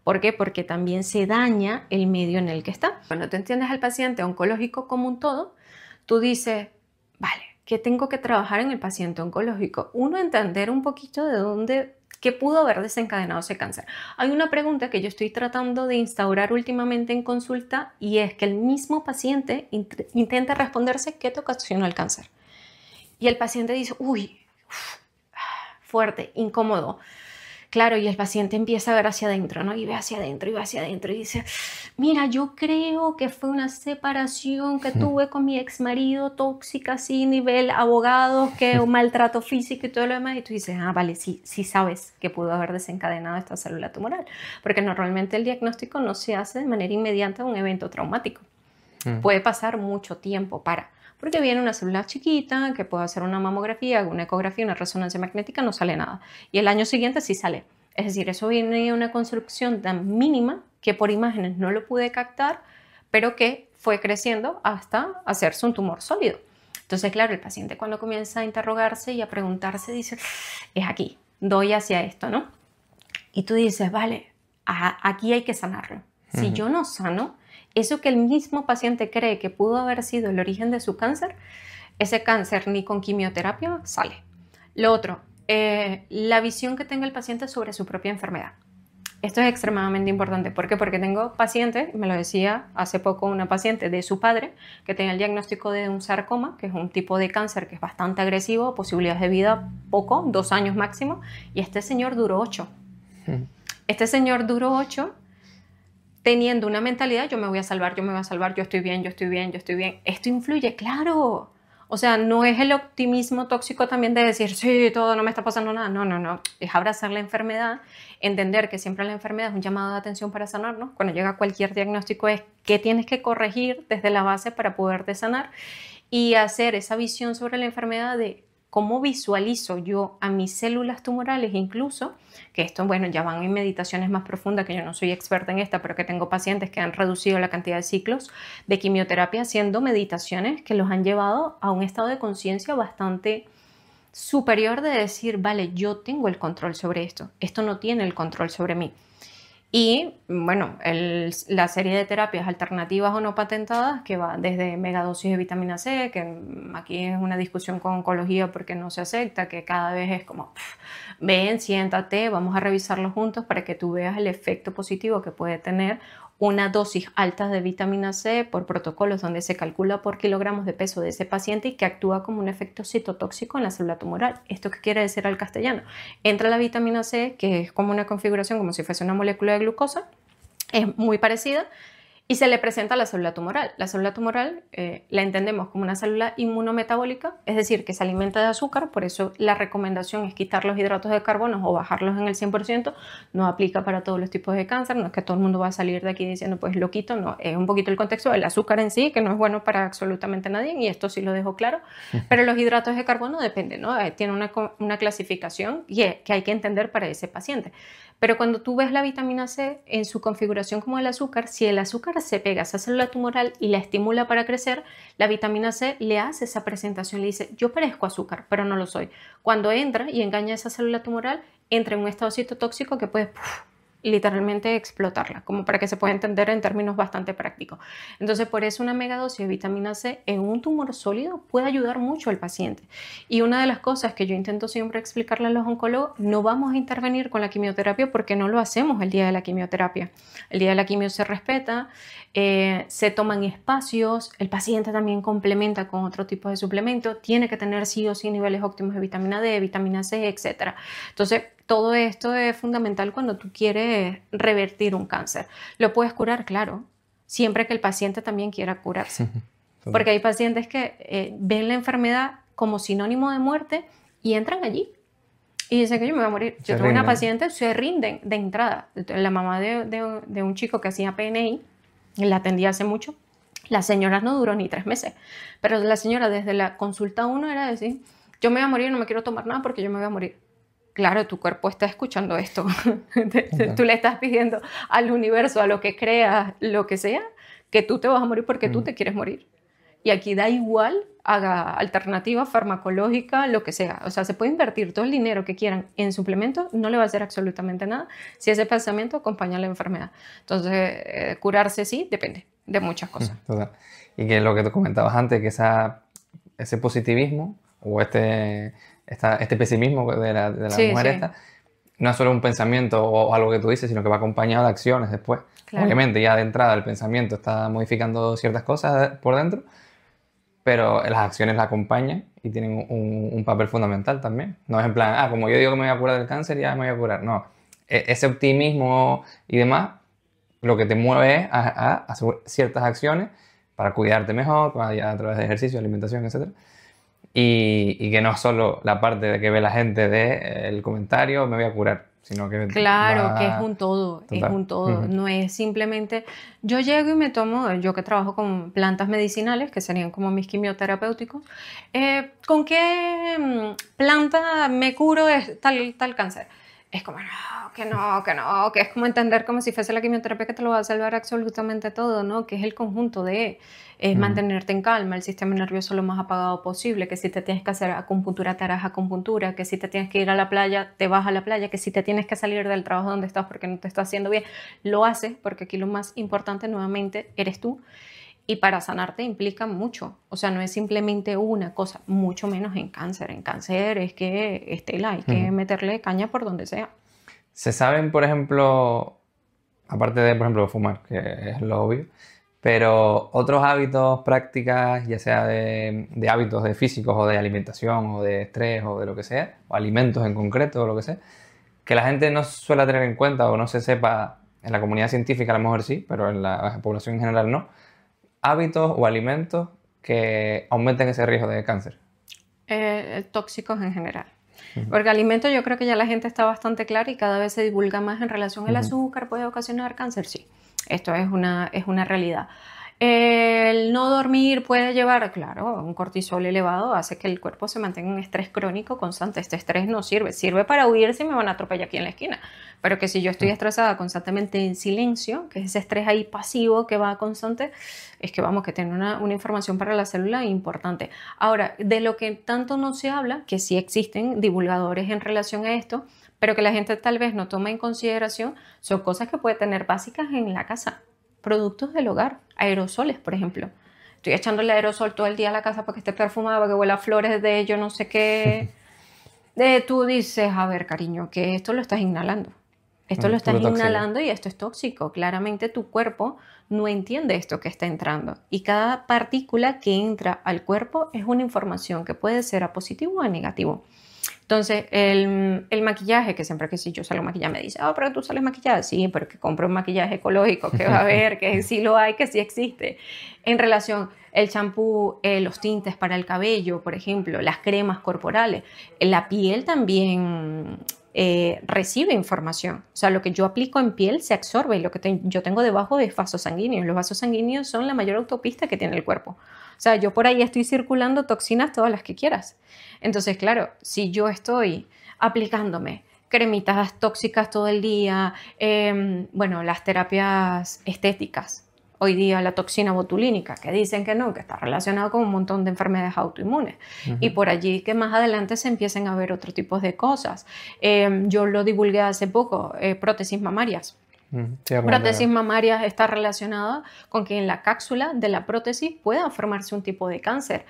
Speaker 1: ¿Por qué? Porque también se daña el medio en el que está. Cuando tú entiendes al paciente oncológico como un todo, tú dices, vale, ¿qué tengo que trabajar en el paciente oncológico? Uno, entender un poquito de dónde, qué pudo haber desencadenado ese cáncer. Hay una pregunta que yo estoy tratando de instaurar últimamente en consulta y es que el mismo paciente intenta responderse qué te ocasionó el cáncer. Y el paciente dice, uy, fuerte, incómodo. Claro, y el paciente empieza a ver hacia adentro, ¿no? Y ve hacia adentro y va hacia adentro y dice, mira, yo creo que fue una separación que tuve con mi ex marido, tóxica, así, nivel abogado, que un maltrato físico y todo lo demás. Y tú dices, ah, vale, sí sabes que pudo haber desencadenado esta célula tumoral. Porque normalmente el diagnóstico no se hace de manera inmediata a un evento traumático. Puede pasar mucho tiempo porque viene una célula chiquita que puede hacer una mamografía, una ecografía, una resonancia magnética, no sale nada. Y el año siguiente sí sale. Es decir, eso viene de una construcción tan mínima que por imágenes no lo pude captar, pero que fue creciendo hasta hacerse un tumor sólido. Entonces, claro, el paciente cuando comienza a interrogarse y a preguntarse dice, es aquí, doy hacia esto, ¿no? Y tú dices, vale, aquí hay que sanarlo. Si yo no sano, eso que el mismo paciente cree que pudo haber sido el origen de su cáncer, ese cáncer ni con quimioterapia sale. Lo otro, la visión que tenga el paciente sobre su propia enfermedad. Esto es extremadamente importante. ¿Por qué? Porque tengo pacientes, me lo decía hace poco una paciente de su padre, que tenía el diagnóstico de un sarcoma, que es un tipo de cáncer que es bastante agresivo, posibilidades de vida poco, 2 años máximo, y este señor duró 8. Este señor duró 8 teniendo una mentalidad, yo me voy a salvar, yo me voy a salvar, yo estoy bien, yo estoy bien, yo estoy bien. Esto influye, claro. O sea, no es el optimismo tóxico también de decir, sí, todo, no me está pasando nada. No. Es abrazar la enfermedad, entender que siempre la enfermedad es un llamado de atención para sanarnos. Cuando llega cualquier diagnóstico es qué tienes que corregir desde la base para poderte sanar y hacer esa visión sobre la enfermedad de cómo visualizo yo a mis células tumorales, incluso, que esto, bueno, ya van en meditaciones más profundas, que yo no soy experta en esta, pero que tengo pacientes que han reducido la cantidad de ciclos de quimioterapia haciendo meditaciones que los han llevado a un estado de conciencia bastante superior de decir, vale, yo tengo el control sobre esto no tiene el control sobre mí. Y bueno, la serie de terapias alternativas o no patentadas que va desde megadosis de vitamina C, que aquí es una discusión con oncología porque no se acepta, que cada vez es como, ven, siéntate, vamos a revisarlo juntos para que tú veas el efecto positivo que puede tener una dosis alta de vitamina C por protocolos donde se calcula por kilogramos de peso de ese paciente y que actúa como un efecto citotóxico en la célula tumoral. ¿Esto qué quiere decir al castellano? Entra la vitamina C, que es como una configuración como si fuese una molécula de glucosa, es muy parecida, y se le presenta a la célula tumoral. La célula tumoral la entendemos como una célula inmunometabólica, es decir, que se alimenta de azúcar, por eso la recomendación es quitar los hidratos de carbono o bajarlos en el 100%, no aplica para todos los tipos de cáncer, no es que todo el mundo va a salir de aquí diciendo pues lo quito, no, es un poquito el contexto del azúcar en sí, que no es bueno para absolutamente nadie, y esto sí lo dejo claro, pero los hidratos de carbono dependen, ¿no? Tiene una clasificación que hay que entender para ese paciente. Pero cuando tú ves la vitamina C en su configuración como el azúcar, si el azúcar se pega a esa célula tumoral y la estimula para crecer, la vitamina C le hace esa presentación, le dice, yo parezco azúcar, pero no lo soy. Cuando entra y engaña a esa célula tumoral, entra en un estado citotóxico que puede literalmente explotarla, como para que se pueda entender en términos bastante prácticos. Entonces, por eso una megadosis de vitamina C en un tumor sólido puede ayudar mucho al paciente. Y una de las cosas que yo intento siempre explicarle a los oncólogos, no vamos a intervenir con la quimioterapia porque no lo hacemos el día de la quimioterapia. El día de la quimio se respeta, se toman espacios, el paciente también complementa con otro tipo de suplemento, tiene que tener sí o sí niveles óptimos de vitamina D, vitamina C, etc. Entonces, todo esto es fundamental cuando tú quieres revertir un cáncer. ¿Lo puedes curar? Claro, siempre que el paciente también quiera curarse. Porque hay pacientes que ven la enfermedad como sinónimo de muerte y entran allí. Y dicen que yo me voy a morir. Yo tengo una paciente, se rinden de entrada. La mamá de un chico que hacía PNI, la atendía hace mucho, la señora no duró ni 3 meses. Pero la señora desde la consulta 1 era decir, yo me voy a morir, no me quiero tomar nada porque yo me voy a morir. Claro, tu cuerpo está escuchando esto. Tú le estás pidiendo al universo, a lo que creas, lo que sea, que tú te vas a morir porque tú te quieres morir. Y aquí da igual, haga alternativa farmacológica, lo que sea. O sea, se puede invertir todo el dinero que quieran en suplementos, no le va a hacer absolutamente nada si ese pensamiento acompaña a la enfermedad. Entonces, curarse sí, depende de muchas cosas.
Speaker 2: Total. Y que lo que tú comentabas antes, que ese positivismo o este pesimismo de la mujer esta, no es solo un pensamiento o algo que tú dices, sino que va acompañado de acciones después. Claro. Obviamente ya de entrada el pensamiento está modificando ciertas cosas por dentro, pero las acciones la acompañan y tienen un papel fundamental también. No es en plan, como yo digo que me voy a curar del cáncer, ya me voy a curar. No, ese optimismo y demás, lo que te mueve es a hacer ciertas acciones para cuidarte mejor, a través de ejercicio, alimentación, etc. Y que no solo la parte de que ve la gente del comentario, me voy a curar, sino que
Speaker 1: claro, que es un todo, total. Es un todo, no es simplemente yo llego y me tomo, yo que trabajo con plantas medicinales, que serían como mis quimioterapéuticos, ¿con qué planta me curo tal cáncer? Es como, que es como entender como si fuese la quimioterapia que te lo va a salvar absolutamente todo, ¿no? Que es el conjunto de mantenerte en calma, el sistema nervioso lo más apagado posible, que si te tienes que hacer acupuntura, te harás acupuntura, que si te tienes que ir a la playa, te vas a la playa, que si te tienes que salir del trabajo donde estás porque no te está haciendo bien, lo haces, porque aquí lo más importante nuevamente eres tú. Y para sanarte implica mucho, o sea, no es simplemente una cosa, mucho menos en cáncer. En cáncer es que, Estela, hay que meterle caña por donde sea.
Speaker 2: ¿Se saben, por ejemplo, aparte de, por ejemplo, fumar, que es lo obvio, pero otros hábitos, prácticas, ya sea de hábitos de físicos o de alimentación o de estrés o de lo que sea, o alimentos en concreto o lo que sea, que la gente no suele tener en cuenta o no se sepa, en la comunidad científica a lo mejor sí, pero en la población en general no, hábitos o alimentos que aumenten ese riesgo de cáncer?
Speaker 1: Tóxicos en general. Porque alimentos yo creo que ya la gente está bastante clara y cada vez se divulga más en relación al azúcar, ¿puede ocasionar cáncer? Sí, esto es una realidad. El no dormir puede llevar, claro, un cortisol elevado hace que el cuerpo se mantenga en estrés crónico constante. Este estrés no sirve, sirve para huir si me van a atropellar aquí en la esquina. Pero que si yo estoy estresada constantemente en silencio, que es ese estrés ahí pasivo que va constante, es que vamos, que tiene una información para la célula importante. Ahora, de lo que tanto no se habla, que sí existen divulgadores en relación a esto, pero que la gente tal vez no toma en consideración, son cosas que puede tener básicas en la casa. Productos del hogar, aerosoles, por ejemplo. Estoy echándole aerosol todo el día a la casa para que esté perfumada, para que huela a flores de yo no sé qué. Tú dices, a ver, cariño, que esto lo estás inhalando. Esto lo estás inhalando y esto es tóxico. Claramente tu cuerpo no entiende esto que está entrando. Y cada partícula que entra al cuerpo es una información que puede ser a positivo o a negativo. Entonces, el maquillaje, que siempre que si yo salgo maquillada me dice, pero tú sales maquillada. Sí, pero que compro un maquillaje ecológico, que va a haber, que sí lo hay, que sí existe. En relación, el champú, los tintes para el cabello, por ejemplo, las cremas corporales. La piel también recibe información. O sea, lo que yo aplico en piel se absorbe y lo que yo tengo debajo es vasos sanguíneos. Los vasos sanguíneos son la mayor autopista que tiene el cuerpo. O sea, yo por ahí estoy circulando toxinas todas las que quieras. Entonces, claro, si yo estoy aplicándome cremitas tóxicas todo el día, bueno, las terapias estéticas, hoy día la toxina botulínica, que dicen que no, que está relacionado con un montón de enfermedades autoinmunes. Y por allí que más adelante se empiecen a ver otro tipo de cosas. Yo lo divulgué hace poco, prótesis mamarias. Sí, prótesis mamarias está relacionada con que en la cápsula de la prótesis pueda formarse un tipo de cáncer.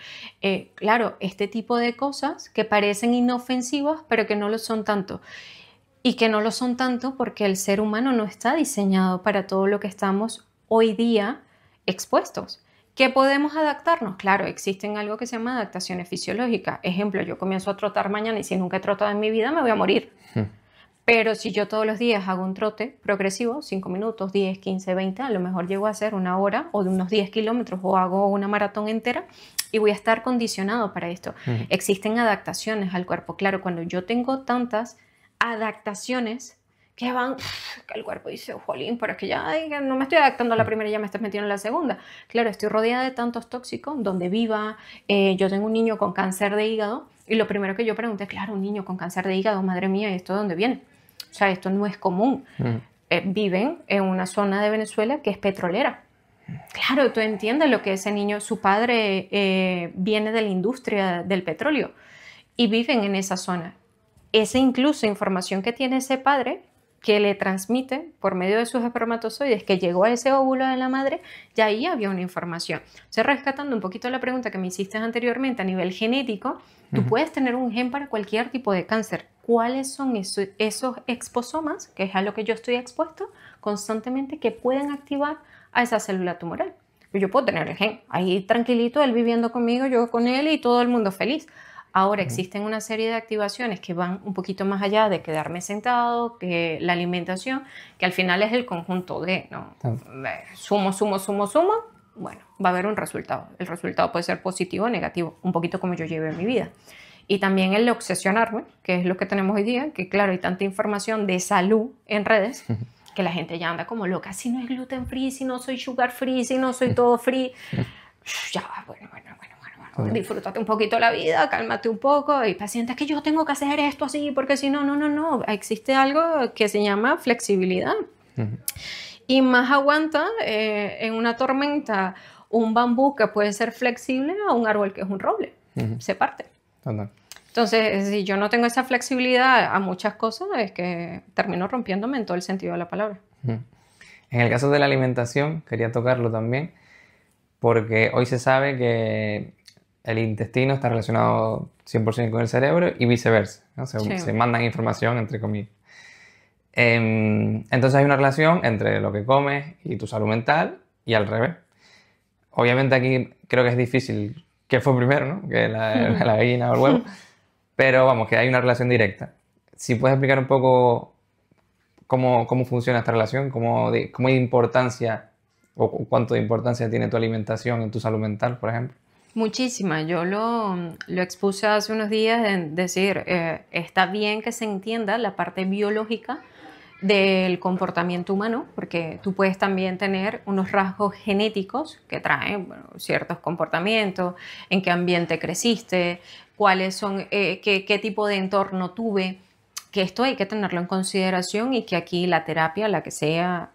Speaker 1: Claro, este tipo de cosas que parecen inofensivas, pero que no lo son tanto. Y que no lo son tanto porque el ser humano no está diseñado para todo lo que estamos hoy día expuestos. ¿Qué podemos adaptarnos? Claro, existen algo que se llama adaptaciones fisiológicas. Ejemplo, yo comienzo a trotar mañana y si nunca he trotado en mi vida me voy a morir. Pero si yo todos los días hago un trote progresivo, 5 minutos, 10, 15, 20, a lo mejor llego a hacer una hora o de unos 10 kilómetros o hago una maratón entera y voy a estar condicionado para esto. Existen adaptaciones al cuerpo. Claro, cuando yo tengo tantas adaptaciones que van, que el cuerpo dice, jolín, pero es que ya no me estoy adaptando a la primera y ya me estás metiendo en la segunda. Claro, estoy rodeada de tantos tóxicos, donde viva, yo tengo un niño con cáncer de hígado y lo primero que yo pregunté, claro, un niño con cáncer de hígado, madre mía, ¿y esto de dónde viene? O sea, esto no es común. Viven en una zona de Venezuela que es petrolera. Claro, tú entiendes lo que ese niño, su padre viene de la industria del petróleo y viven en esa zona. Esa incluso información que tiene ese padre que le transmite por medio de sus espermatozoides que llegó a ese óvulo de la madre, ya ahí había una información. O sea, rescatando un poquito la pregunta que me hiciste anteriormente a nivel genético, tú puedes tener un gen para cualquier tipo de cáncer. ¿Cuáles son esos exposomas, que es a lo que yo estoy expuesto constantemente, que pueden activar a esa célula tumoral? Yo puedo tener el gen ahí tranquilito, él viviendo conmigo, yo con él y todo el mundo feliz. Ahora existen una serie de activaciones que van un poquito más allá de quedarme sentado, que la alimentación, que al final es el conjunto de sumo, bueno, va a haber un resultado. El resultado puede ser positivo o negativo, un poquito como yo lleve mi vida. Y también el obsesionarme, que es lo que tenemos hoy día, que claro, hay tanta información de salud en redes, que la gente ya anda como loca, si no es gluten free, si no soy sugar free, si no soy todo free. Ya, bueno. Disfrútate un poquito la vida, cálmate un poco y paciente, es que yo tengo que hacer esto así porque si no, no. Existe algo que se llama flexibilidad. Y más aguanta en una tormenta un bambú que puede ser flexible a un árbol que es un roble. Se parte. Entonces, si yo no tengo esa flexibilidad a muchas cosas, es que termino rompiéndome en todo el sentido de la palabra.
Speaker 2: En el caso de la alimentación, quería tocarlo también, porque hoy se sabe que el intestino está relacionado 100% con el cerebro y viceversa, ¿no? Se mandan información, entre comillas. Entonces hay una relación entre lo que comes y tu salud mental y al revés. Obviamente aquí creo que es difícil qué fue primero, ¿no? Que la gallina o el huevo, pero vamos, que hay una relación directa. Si puedes explicar un poco cómo funciona esta relación, cómo hay importancia o cuánto de importancia tiene tu alimentación en tu salud mental, por ejemplo.
Speaker 1: Muchísima. Yo lo expuse hace unos días en decir, está bien que se entienda la parte biológica del comportamiento humano, porque tú puedes también tener unos rasgos genéticos que traen ciertos comportamientos, en qué ambiente creciste, cuáles son, qué tipo de entorno tuve, que esto hay que tenerlo en consideración y que aquí la terapia, la que sea,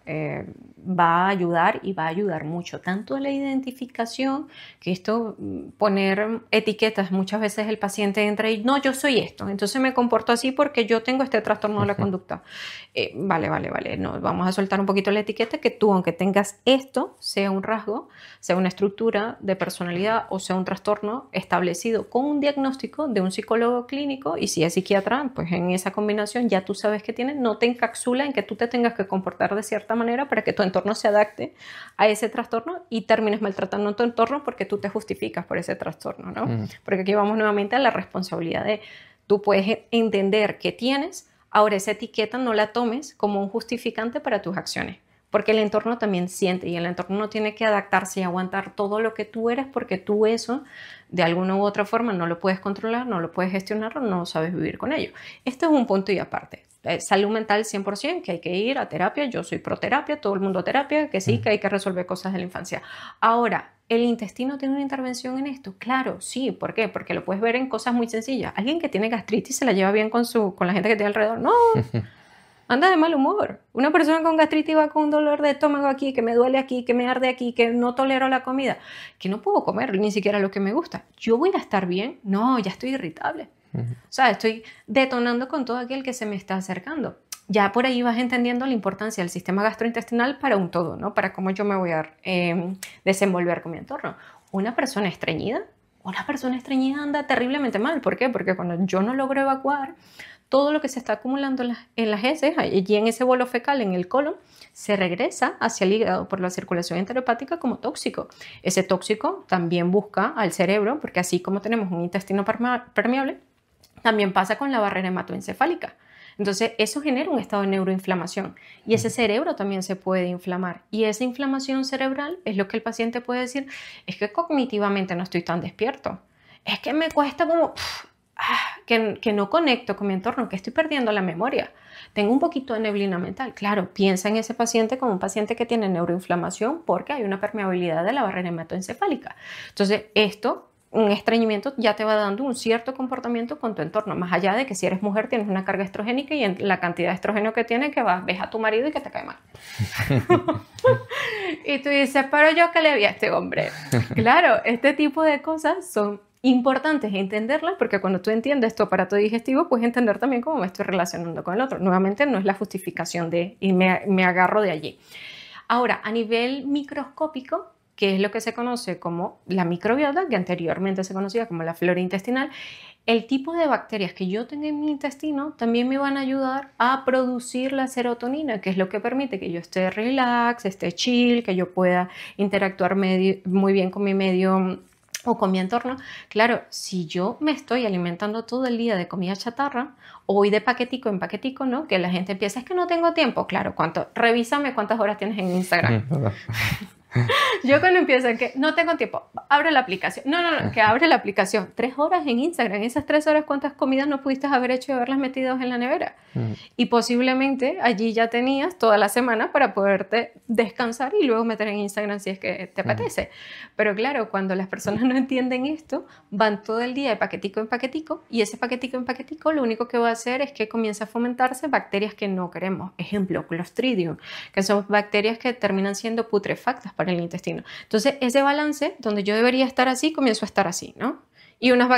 Speaker 1: va a ayudar y va a ayudar mucho, tanto en la identificación, que esto, poner etiquetas, muchas veces el paciente entra y no, yo soy esto, entonces me comporto así porque yo tengo este trastorno de la conducta. Vale, no, vamos a soltar un poquito la etiqueta, que tú, aunque tengas esto, sea un rasgo, sea una estructura de personalidad o sea un trastorno establecido con un diagnóstico de un psicólogo clínico, y si es psiquiatra, pues en esa combinación ya tú sabes que tiene, no te encapsula en que tú te tengas que comportar de cierta manera para que tu entorno se adapte a ese trastorno y termines maltratando a tu entorno porque tú te justificas por ese trastorno, ¿no? Porque aquí vamos nuevamente a la responsabilidad de, tú puedes entender que tienes, ahora esa etiqueta no la tomes como un justificante para tus acciones, porque el entorno también siente y el entorno no tiene que adaptarse y aguantar todo lo que tú eres, porque tú eso de alguna u otra forma no lo puedes controlar, no lo puedes gestionar o no sabes vivir con ello. Este es un punto y aparte. Salud mental 100%, que hay que ir a terapia, yo soy pro terapia, todo el mundo terapia, que sí, que hay que resolver cosas de la infancia. Ahora, ¿el intestino tiene una intervención en esto? Claro, sí. ¿Por qué? Porque lo puedes ver en cosas muy sencillas. Alguien que tiene gastritis se la lleva bien con la gente que tiene alrededor. No, anda de mal humor. Una persona con gastritis va con un dolor de estómago aquí, que me duele aquí, que me arde aquí, que no tolero la comida, que no puedo comer ni siquiera lo que me gusta. ¿Yo voy a estar bien? No, ya estoy irritable. O sea, estoy detonando con todo aquel que se me está acercando. Ya por ahí vas entendiendo la importancia del sistema gastrointestinal para un todo, ¿no? Para cómo yo me voy a desenvolver con mi entorno. Una persona estreñida anda terriblemente mal. ¿Por qué? Porque cuando yo no logro evacuar todo lo que se está acumulando en las heces y en ese bolo fecal, en el colon, se regresa hacia el hígado por la circulación enterohepática como tóxico. Ese tóxico también busca al cerebro, porque así como tenemos un intestino permeable, también pasa con la barrera hematoencefálica. Entonces, eso genera un estado de neuroinflamación y ese cerebro también se puede inflamar. Y esa inflamación cerebral es lo que el paciente puede decir, es que cognitivamente no estoy tan despierto, es que me cuesta como... que no conecto con mi entorno, que estoy perdiendo la memoria, tengo un poquito de neblina mental. Claro, piensa en ese paciente como un paciente que tiene neuroinflamación porque hay una permeabilidad de la barrera hematoencefálica. Entonces, un estreñimiento ya te va dando un cierto comportamiento con tu entorno, más allá de que si eres mujer tienes una carga estrogénica y en la cantidad de estrógeno que tienes que ves a tu marido y que te cae mal. Y tú dices, pero yo qué le vi a este hombre. Claro, este tipo de cosas son importantes entenderlas, porque cuando tú entiendes tu aparato digestivo, puedes entender también cómo me estoy relacionando con el otro. Nuevamente, no es la justificación y me agarro de allí. Ahora, a nivel microscópico, que es lo que se conoce como la microbiota, que anteriormente se conocía como la flora intestinal, el tipo de bacterias que yo tenga en mi intestino también me van a ayudar a producir la serotonina, que es lo que permite que yo esté relax, esté chill, que yo pueda interactuar muy bien con mi medio o con mi entorno. Claro, si yo me estoy alimentando todo el día de comida chatarra o voy de paquetico en paquetico, ¿no? Que la gente empieza, es que no tengo tiempo. Claro, revísame cuántas horas tienes en Instagram. Yo cuando empiezo que no tengo tiempo, abre la aplicación. No, que abre la aplicación. 3 horas en Instagram. Esas 3 horas, ¿cuántas comidas no pudiste haber hecho y haberlas metido en la nevera? Y posiblemente allí ya tenías toda la semana para poderte descansar y luego meter en Instagram si es que te apetece. Pero claro, cuando las personas no entienden esto, van todo el día de paquetico en paquetico y ese paquetico en paquetico lo único que va a hacer es que comienza a fomentarse bacterias que no queremos. Ejemplo, Clostridium, que son bacterias que terminan siendo putrefactas para el intestino. Entonces, ese balance donde yo debería estar así, comienzo a estar así, ¿no? Y unas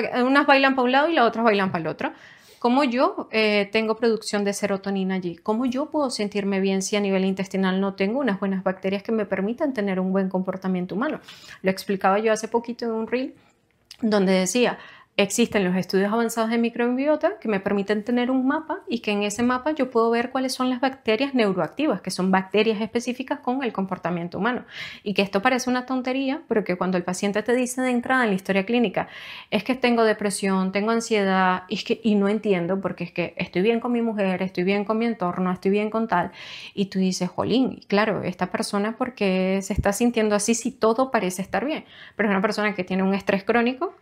Speaker 1: bailan para un lado y las otras bailan para el otro. ¿Cómo yo tengo producción de serotonina allí? ¿Cómo yo puedo sentirme bien si a nivel intestinal no tengo unas buenas bacterias que me permitan tener un buen comportamiento humano? Lo explicaba yo hace poquito en un reel donde decía, existen los estudios avanzados de microbiota que me permiten tener un mapa y que en ese mapa yo puedo ver cuáles son las bacterias neuroactivas, que son bacterias específicas con el comportamiento humano. Y que esto parece una tontería, pero que cuando el paciente te dice de entrada en la historia clínica, es que tengo depresión, tengo ansiedad, y no entiendo porque es que estoy bien con mi mujer, estoy bien con mi entorno, estoy bien con tal, y tú dices, jolín, claro, esta persona porque se está sintiendo así si todo parece estar bien, pero es una persona que tiene un estrés crónico,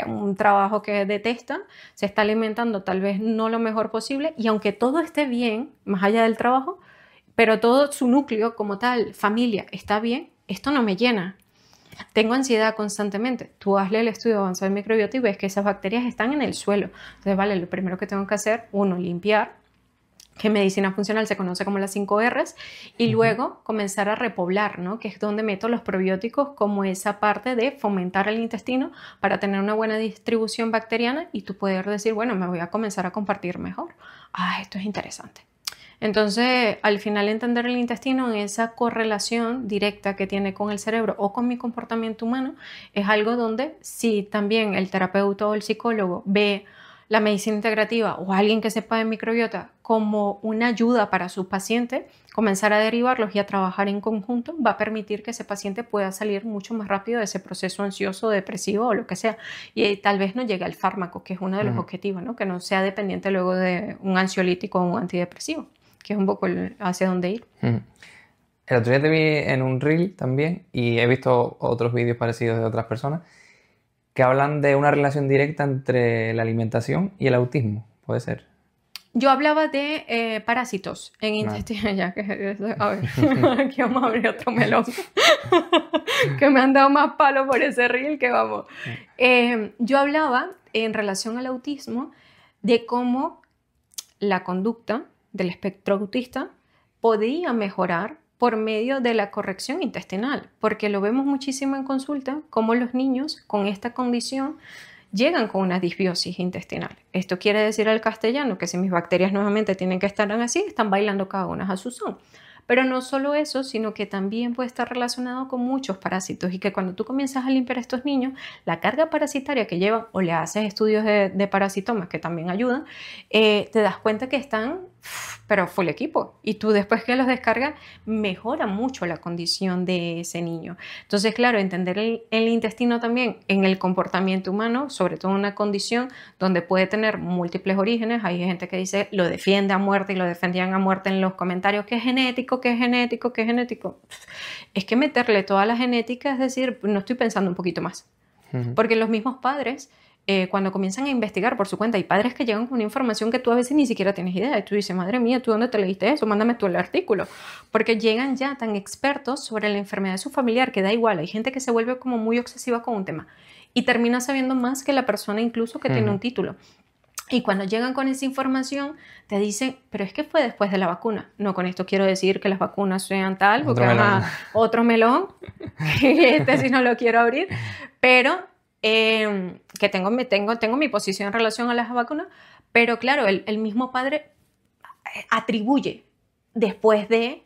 Speaker 1: un trabajo que detesta, se está alimentando tal vez no lo mejor posible y aunque todo esté bien, más allá del trabajo, pero todo su núcleo como tal, familia, está bien, esto no me llena. Tengo ansiedad constantemente. Tú hazle el estudio avanzado de microbiota y ves que esas bacterias están en el suelo. Entonces, vale, lo primero que tengo que hacer, uno, limpiar, que en medicina funcional se conoce como las 5 R's, y luego comenzar a repoblar, ¿no? Que es donde meto los probióticos como esa parte de fomentar el intestino para tener una buena distribución bacteriana y tú poder decir, bueno, me voy a comenzar a compartir mejor. Esto es interesante. Entonces, al final entender el intestino en esa correlación directa que tiene con el cerebro o con mi comportamiento humano es algo donde si también el terapeuta o el psicólogo ve la medicina integrativa o alguien que sepa de microbiota como una ayuda para su paciente, comenzar a derivarlos y a trabajar en conjunto va a permitir que ese paciente pueda salir mucho más rápido de ese proceso ansioso, depresivo o lo que sea. Y tal vez no llegue al fármaco, que es uno de los objetivos, ¿no? Que no sea dependiente luego de un ansiolítico o un antidepresivo, que es un poco hacia dónde ir.
Speaker 2: El otro día te vi en un reel también y he visto otros vídeos parecidos de otras personas que hablan de una relación directa entre la alimentación y el autismo, ¿puede ser?
Speaker 1: Yo hablaba de parásitos en intestino. Ya, a ver, aquí vamos a abrir otro melón. Que me han dado más palos por ese reel que vamos. Yo hablaba en relación al autismo de cómo la conducta del espectro autista podía mejorar por medio de la corrección intestinal, porque lo vemos muchísimo en consulta, cómo los niños con esta condición llegan con una disbiosis intestinal. Esto quiere decir al castellano que si mis bacterias nuevamente tienen que estar así, están bailando cada una a su son. Pero no solo eso, sino que también puede estar relacionado con muchos parásitos y que cuando tú comienzas a limpiar a estos niños, la carga parasitaria que llevan o le haces estudios de parasitomas que también ayudan, te das cuenta que están, pero full equipo. Y tú después que los descargas, mejora mucho la condición de ese niño. Entonces, claro, entender el intestino también en el comportamiento humano, sobre todo en una condición donde puede tener múltiples orígenes. Hay gente que dice, lo defiende a muerte y lo defendían a muerte en los comentarios, que es genético, que es genético, que es genético. Es que meterle toda la genética, es decir, no estoy pensando un poquito más. Porque los mismos padres, cuando comienzan a investigar por su cuenta, hay padres que llegan con una información que tú a veces ni siquiera tienes idea. Y tú dices, madre mía, ¿tú dónde te leíste eso? Mándame tú el artículo. Porque llegan ya tan expertos sobre la enfermedad de su familiar que da igual. Hay gente que se vuelve como muy obsesiva con un tema y termina sabiendo más que la persona incluso que tiene un título. Y cuando llegan con esa información, te dicen, pero es que fue después de la vacuna. No, con esto quiero decir que las vacunas sean tal, porque otro melón, este sí no lo quiero abrir, pero que tengo mi posición en relación a las vacunas, pero claro, el mismo padre atribuye después de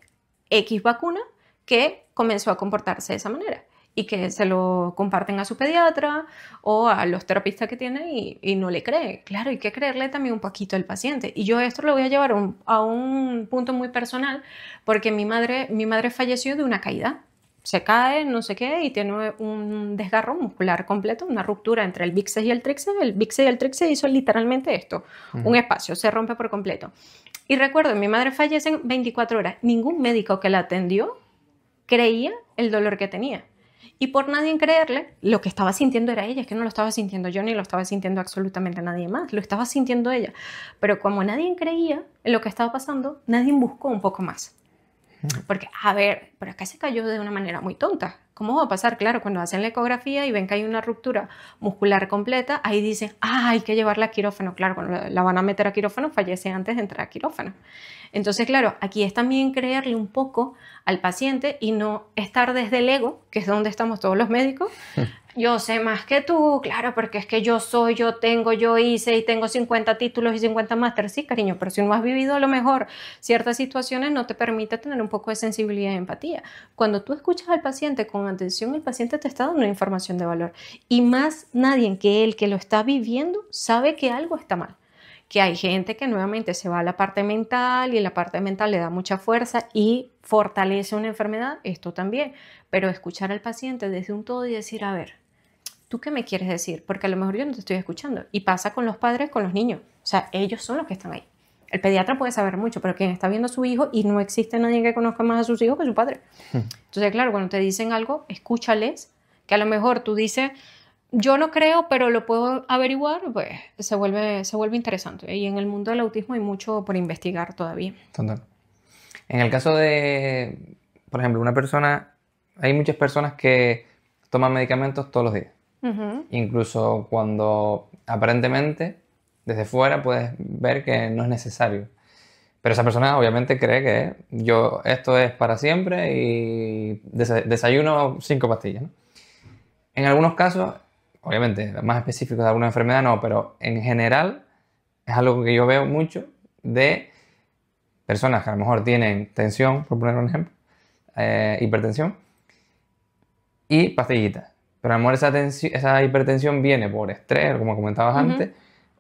Speaker 1: X vacuna que comenzó a comportarse de esa manera y que se lo comparten a su pediatra o a los terapistas que tiene y no le cree. Claro, hay que creerle también un poquito al paciente. Y yo esto lo voy a llevar a un punto muy personal porque mi madre falleció de una caída. Se cae, no sé qué, y tiene un desgarro muscular completo, una ruptura entre el bíceps y el tríceps. El bíceps y el tríceps hizo literalmente esto, un espacio, se rompe por completo. Y recuerdo, mi madre fallece en 24 horas. Ningún médico que la atendió creía el dolor que tenía. Y por nadie en creerle, lo que estaba sintiendo era ella, es que no lo estaba sintiendo yo ni lo estaba sintiendo absolutamente nadie más, lo estaba sintiendo ella. Pero como nadie creía en lo que estaba pasando, nadie buscó un poco más. Porque, a ver, pero acá se cayó de una manera muy tonta. ¿Cómo va a pasar? Claro, cuando hacen la ecografía y ven que hay una ruptura muscular completa, ahí dicen, hay que llevarla a quirófano. Claro, cuando la van a meter a quirófano, fallece antes de entrar a quirófano. Entonces, claro, aquí es también creerle un poco al paciente y no estar desde el ego, que es donde estamos todos los médicos. Yo sé más que tú, claro, porque es que yo soy, yo tengo, yo hice y tengo 50 títulos y 50 másteres. Sí, cariño, pero si no has vivido a lo mejor ciertas situaciones no te permite tener un poco de sensibilidad y empatía. Cuando tú escuchas al paciente con atención, el paciente te está dando información de valor. Y más nadie que él que lo está viviendo sabe que algo está mal. Que hay gente que nuevamente se va a la parte mental y la parte mental le da mucha fuerza y fortalece una enfermedad, esto también. Pero escuchar al paciente desde un todo y decir, a ver, ¿tú qué me quieres decir? Porque a lo mejor yo no te estoy escuchando. Y pasa con los padres, con los niños. O sea, ellos son los que están ahí. El pediatra puede saber mucho, pero quien está viendo a su hijo, y no existe nadie que conozca más a sus hijos que su padre. Entonces, claro, cuando te dicen algo, escúchales, que a lo mejor tú dices, Yo no creo, pero lo puedo averiguar, pues se vuelve interesante. Y en el mundo del autismo hay mucho por investigar todavía.
Speaker 2: Total. En el caso de, por ejemplo, hay muchas personas que toman medicamentos todos los días. Incluso cuando aparentemente desde fuera puedes ver que no es necesario. Pero esa persona obviamente cree que esto es para siempre y desayuno 5 pastillas, ¿no? En algunos casos, obviamente, más específicos de alguna enfermedad no, pero en general es algo que yo veo mucho de personas que a lo mejor tienen tensión, por poner un ejemplo, hipertensión y pastillitas. Pero a lo mejor esa hipertensión viene por estrés, como comentabas antes,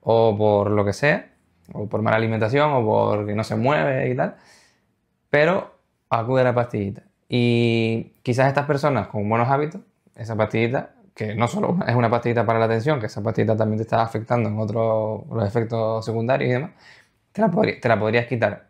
Speaker 2: o por lo que sea, o por mala alimentación, o porque no se mueve y tal, pero acude a la pastillita. Y quizás estas personas con buenos hábitos, esa pastillita, que no solo es una pastillita para la tensión, que esa pastillita también te está afectando en los efectos secundarios y demás, te la podrías quitar.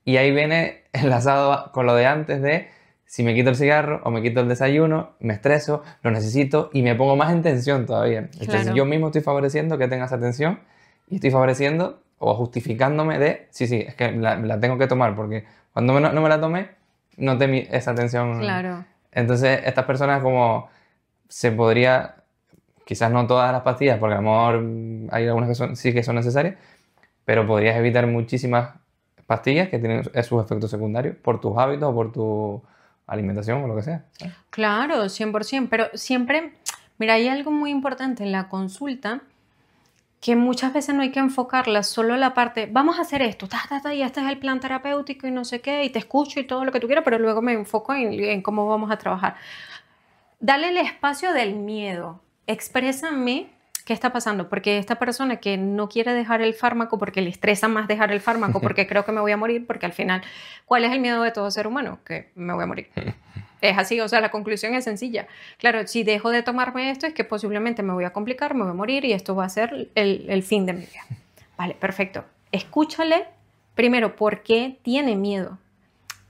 Speaker 2: Y ahí viene enlazado con lo de antes de si me quito el cigarro o me quito el desayuno, me estreso, lo necesito y me pongo más en tensión todavía. Entonces yo mismo estoy favoreciendo que tenga esa tensión y estoy favoreciendo o justificándome de, sí, es que la tengo que tomar porque cuando no me la tomé, noté esa tensión.
Speaker 1: Claro.
Speaker 2: Entonces estas personas como se podría, quizás no todas las pastillas, porque a lo mejor hay algunas que sí que son necesarias, pero podrías evitar muchísimas pastillas que tienen sus efectos secundarios por tus hábitos o por tu alimentación o lo que sea, ¿sabes?
Speaker 1: Claro, 100%, pero siempre, mira, hay algo muy importante en la consulta que muchas veces no hay que enfocarla solo en la parte, vamos a hacer esto, y este es el plan terapéutico y no sé qué, y te escucho y todo lo que tú quieras, pero luego me enfoco en cómo vamos a trabajar. Dale el espacio del miedo, exprésame qué está pasando, porque esta persona que no quiere dejar el fármaco porque le estresa más dejar el fármaco, porque creo que me voy a morir, porque al final, ¿cuál es el miedo de todo ser humano? Que me voy a morir. Es así, o sea, la conclusión es sencilla. Claro, si dejo de tomarme esto es que posiblemente me voy a complicar, me voy a morir y esto va a ser el fin de mi vida. Vale, perfecto. Escúchale primero por qué tiene miedo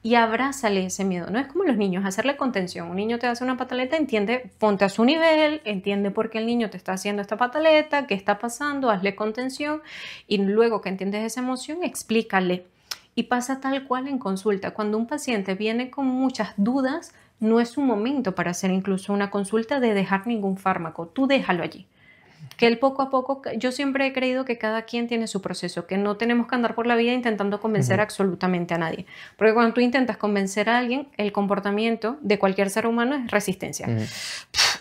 Speaker 1: y abrázale ese miedo. No es como los niños, hacerle contención. Un niño te hace una pataleta, entiende, ponte a su nivel, entiende por qué el niño te está haciendo esta pataleta, qué está pasando, hazle contención y luego que entiendes esa emoción, explícale. Y pasa tal cual en consulta. Cuando un paciente viene con muchas dudas, no es un momento para hacer incluso una consulta de dejar ningún fármaco. Tú déjalo allí. Que él poco a poco, yo siempre he creído que cada quien tiene su proceso, que no tenemos que andar por la vida intentando convencer absolutamente a nadie. Porque cuando tú intentas convencer a alguien, el comportamiento de cualquier ser humano es resistencia.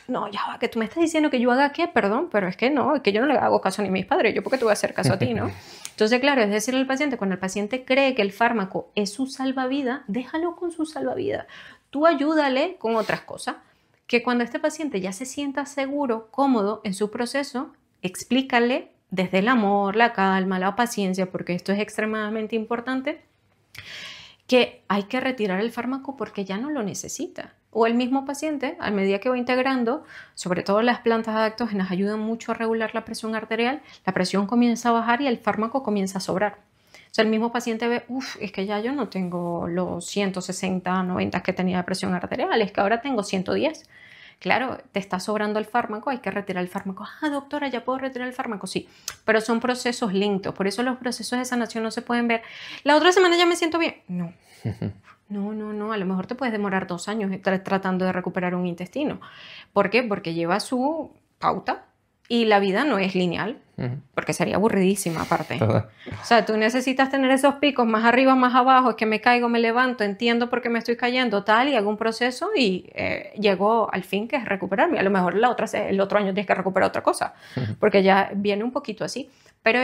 Speaker 1: No, ya va, que tú me estás diciendo que yo haga qué, perdón, pero es que no, es que yo no le hago caso ni a mis padres, yo porque te voy a hacer caso a ti, ¿no? Entonces, claro, es decirle al paciente, cuando el paciente cree que el fármaco es su salvavidas, déjalo con su salvavidas. Tú ayúdale con otras cosas. Que cuando este paciente ya se sienta seguro, cómodo en su proceso, explícale desde el amor, la calma, la paciencia, porque esto es extremadamente importante, que hay que retirar el fármaco porque ya no lo necesita. O el mismo paciente, a medida que va integrando, sobre todo las plantas adaptógenas ayudan mucho a regular la presión arterial, la presión comienza a bajar y el fármaco comienza a sobrar. O sea, el mismo paciente ve, es que ya yo no tengo los 160, 90 que tenía de presión arterial, es que ahora tengo 110. Claro, te está sobrando el fármaco, hay que retirar el fármaco. Ah, doctora, ¿ya puedo retirar el fármaco? Sí, pero son procesos lentos, por eso los procesos de sanación no se pueden ver. La otra semana ya me siento bien. No. No, a lo mejor te puedes demorar 2 años tratando de recuperar un intestino. ¿Por qué? Porque lleva su pauta y la vida no es lineal, porque sería aburridísima aparte. O sea, tú necesitas tener esos picos más arriba, más abajo, es que me caigo, me levanto, entiendo por qué me estoy cayendo, tal, y hago un proceso y llego al fin, que es recuperarme. A lo mejor el otro año tienes que recuperar otra cosa, porque ya viene un poquito así. Pero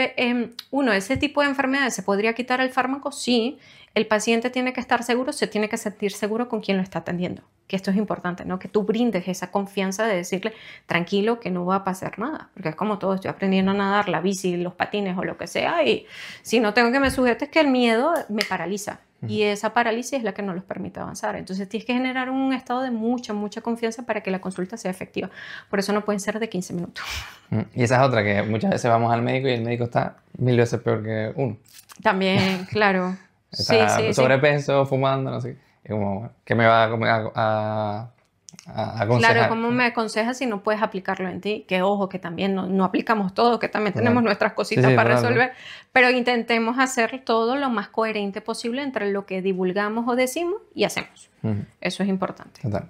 Speaker 1: ese tipo de enfermedades se podría quitar el fármaco, sí. El paciente tiene que estar seguro, se tiene que sentir seguro con quien lo está atendiendo. Que esto es importante, ¿no? Que tú brindes esa confianza de decirle, tranquilo, que no va a pasar nada. Porque es como todo, estoy aprendiendo a nadar, la bici, los patines o lo que sea, y si no tengo que me sujete es que el miedo me paraliza. Y esa parálisis es la que no los permite avanzar. Entonces tienes que generar un estado de mucha confianza para que la consulta sea efectiva. Por eso no pueden ser de 15 minutos.
Speaker 2: Y esa es otra, que muchas veces vamos al médico y el médico está 1000 veces peor que uno.
Speaker 1: También, claro.
Speaker 2: Está sobrepeso, fumando, no sé qué. Y como, ¿qué me va a aconsejar.
Speaker 1: Claro, ¿cómo me aconsejas si no puedes aplicarlo en ti? Que ojo, que también no aplicamos todo, que también tenemos nuestras cositas para resolver, pero intentemos hacer todo lo más coherente posible entre lo que divulgamos o decimos y hacemos. Eso es importante.
Speaker 2: Total.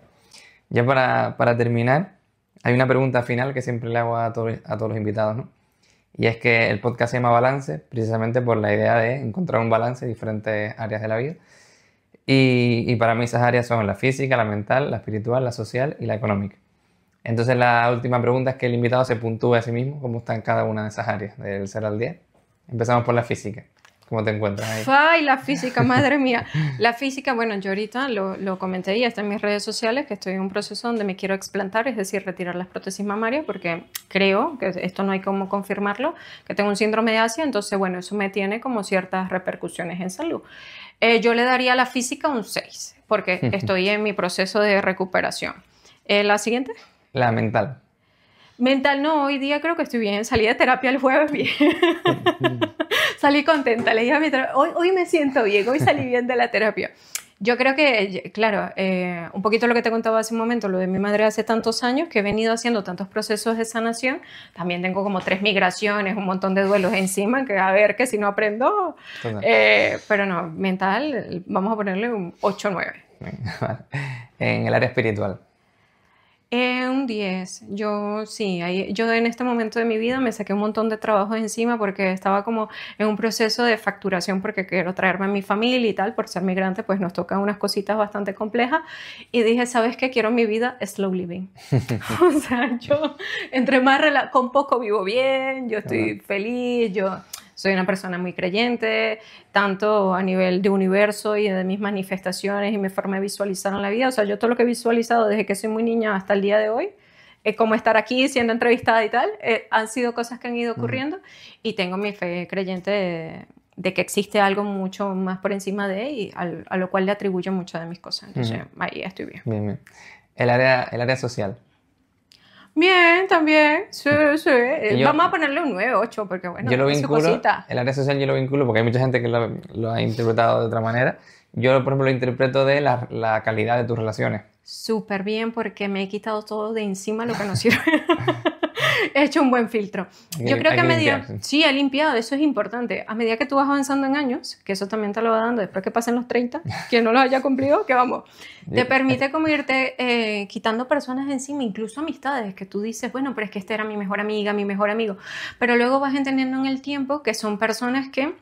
Speaker 2: Ya para terminar, hay una pregunta final que siempre le hago a todos los invitados, ¿no? Y es que el podcast se llama Balance precisamente por la idea de encontrar un balance en diferentes áreas de la vida. Y para mí esas áreas son la física, la mental, la espiritual, la social y la económica. Entonces la última pregunta es que el invitado se puntúe a sí mismo, cómo está en cada una de esas áreas, del 0 al 10. Empezamos por la física. ¿Cómo te encuentras ahí?
Speaker 1: ¡Ay, la física, madre mía! La física, bueno, yo ahorita lo comenté y está en mis redes sociales, que estoy en un proceso donde me quiero explantar, es decir, retirar las prótesis mamarias, porque creo, que esto no hay cómo confirmarlo, que tengo un síndrome de Asia, entonces, bueno, eso me tiene como ciertas repercusiones en salud. Yo le daría a la física un 6, porque estoy en mi proceso de recuperación. ¿La siguiente?
Speaker 2: La mental.
Speaker 1: Mental no, hoy día creo que estoy bien. Salí de terapia el jueves bien. Salí contenta, le dije a mi terapeuta, hoy me siento bien, hoy salí bien de la terapia. Yo creo que, claro, un poquito lo que te contaba hace un momento, lo de mi madre hace tantos años que he venido haciendo tantos procesos de sanación, también tengo como 3 migraciones, un montón de duelos encima, que a ver que si no aprendo, pero no, mental, vamos a ponerle un 8 o 9.
Speaker 2: En el área espiritual.
Speaker 1: Un 10. Yo sí, yo en este momento de mi vida me saqué un montón de trabajos encima porque estaba como en un proceso de facturación porque quiero traerme a mi familia y tal, por ser migrante pues nos tocan unas cositas bastante complejas y dije, ¿sabes qué? Quiero mi vida slow living. O sea, yo entre más con poco vivo bien, yo estoy feliz, yo soy una persona muy creyente, tanto a nivel de universo y de mis manifestaciones y mi forma de visualizar en la vida. O sea, yo todo lo que he visualizado desde que soy muy niña hasta el día de hoy, como estar aquí siendo entrevistada y tal, han sido cosas que han ido ocurriendo y tengo mi fe creyente de que existe algo mucho más por encima de y a lo cual le atribuyo muchas de mis cosas. Entonces, ahí estoy bien.
Speaker 2: Bien, bien. El área social.
Speaker 1: Bien, también, sí. Vamos a ponerle un 9, 8, porque bueno,
Speaker 2: yo lo vinculo, el área social yo lo vinculo porque hay mucha gente que lo ha interpretado de otra manera. Yo, por ejemplo, lo interpreto de la calidad de tus relaciones.
Speaker 1: Súper bien, porque me he quitado todo de encima lo que no sirve. He hecho un buen filtro. Yo creo que a medida... Sí, he limpiado, eso es importante. A medida que tú vas avanzando en años, que eso también te lo va dando después que pasen los 30, quien no los haya cumplido, que vamos, te permite como irte quitando personas de encima, incluso amistades, que tú dices, bueno, pero es que esta era mi mejor amiga, mi mejor amigo. Pero luego vas entendiendo en el tiempo que son personas que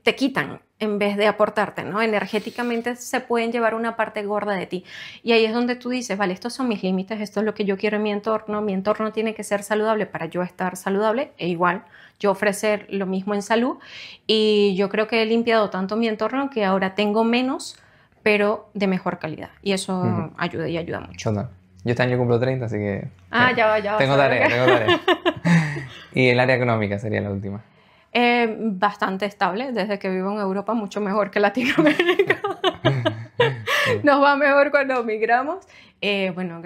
Speaker 1: te quitan en vez de aportarte, ¿no? Energéticamente se pueden llevar una parte gorda de ti. Y ahí es donde tú dices, vale, estos son mis límites, esto es lo que yo quiero en mi entorno tiene que ser saludable para yo estar saludable, e igual yo ofrecer lo mismo en salud. Y yo creo que he limpiado tanto mi entorno que ahora tengo menos, pero de mejor calidad. Y eso ayuda y ayuda mucho.
Speaker 2: Total. Yo este año cumplo 30, así que...
Speaker 1: Ya va.
Speaker 2: Tengo tarea. Y el área económica sería la última.
Speaker 1: Bastante estable, desde que vivo en Europa, mucho mejor que Latinoamérica. Nos va mejor cuando migramos. Bueno,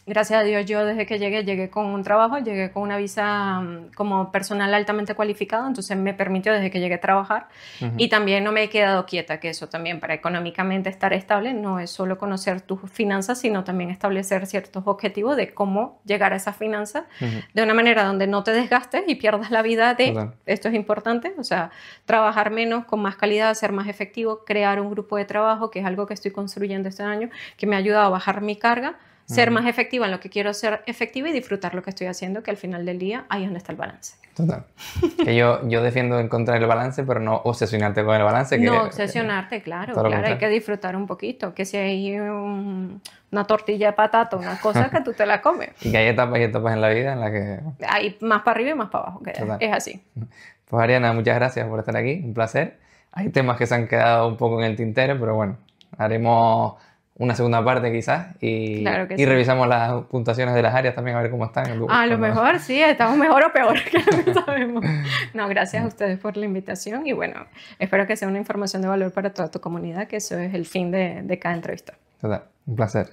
Speaker 1: gracias a Dios yo desde que llegué con un trabajo, llegué con una visa como personal altamente cualificado, entonces me permitió desde que llegué a trabajar y también no me he quedado quieta, que eso también para económicamente estar estable no es solo conocer tus finanzas, sino también establecer ciertos objetivos de cómo llegar a esas finanzas de una manera donde no te desgastes y pierdas la vida de, esto es importante, o sea, trabajar menos con más calidad, ser más efectivo, crear un grupo de trabajo, que es algo que estoy construyendo este año, que me ha ayudado a bajar mi carga, ser más efectiva en lo que quiero ser efectiva y disfrutar lo que estoy haciendo, que al final del día ahí es donde está el balance.
Speaker 2: Total. Que yo defiendo encontrar el balance, pero no obsesionarte con el balance.
Speaker 1: No obsesionarte, claro, hay que disfrutar un poquito, que si hay una tortilla de patata, una cosa que tú te la comes.
Speaker 2: Y que hay etapas y etapas en la vida en las que...
Speaker 1: Hay más para arriba y más para abajo, que es así.
Speaker 2: Pues Ariana, muchas gracias por estar aquí, un placer. Hay temas que se han quedado un poco en el tintero, pero bueno, haremos una segunda parte quizás y revisamos las puntuaciones de las áreas también a ver cómo están.
Speaker 1: A lo mejor sí, estamos mejor o peor, que no sabemos. No, gracias a ustedes por la invitación y bueno, espero que sea una información de valor para toda tu comunidad, que eso es el fin de cada entrevista.
Speaker 2: Total, un placer.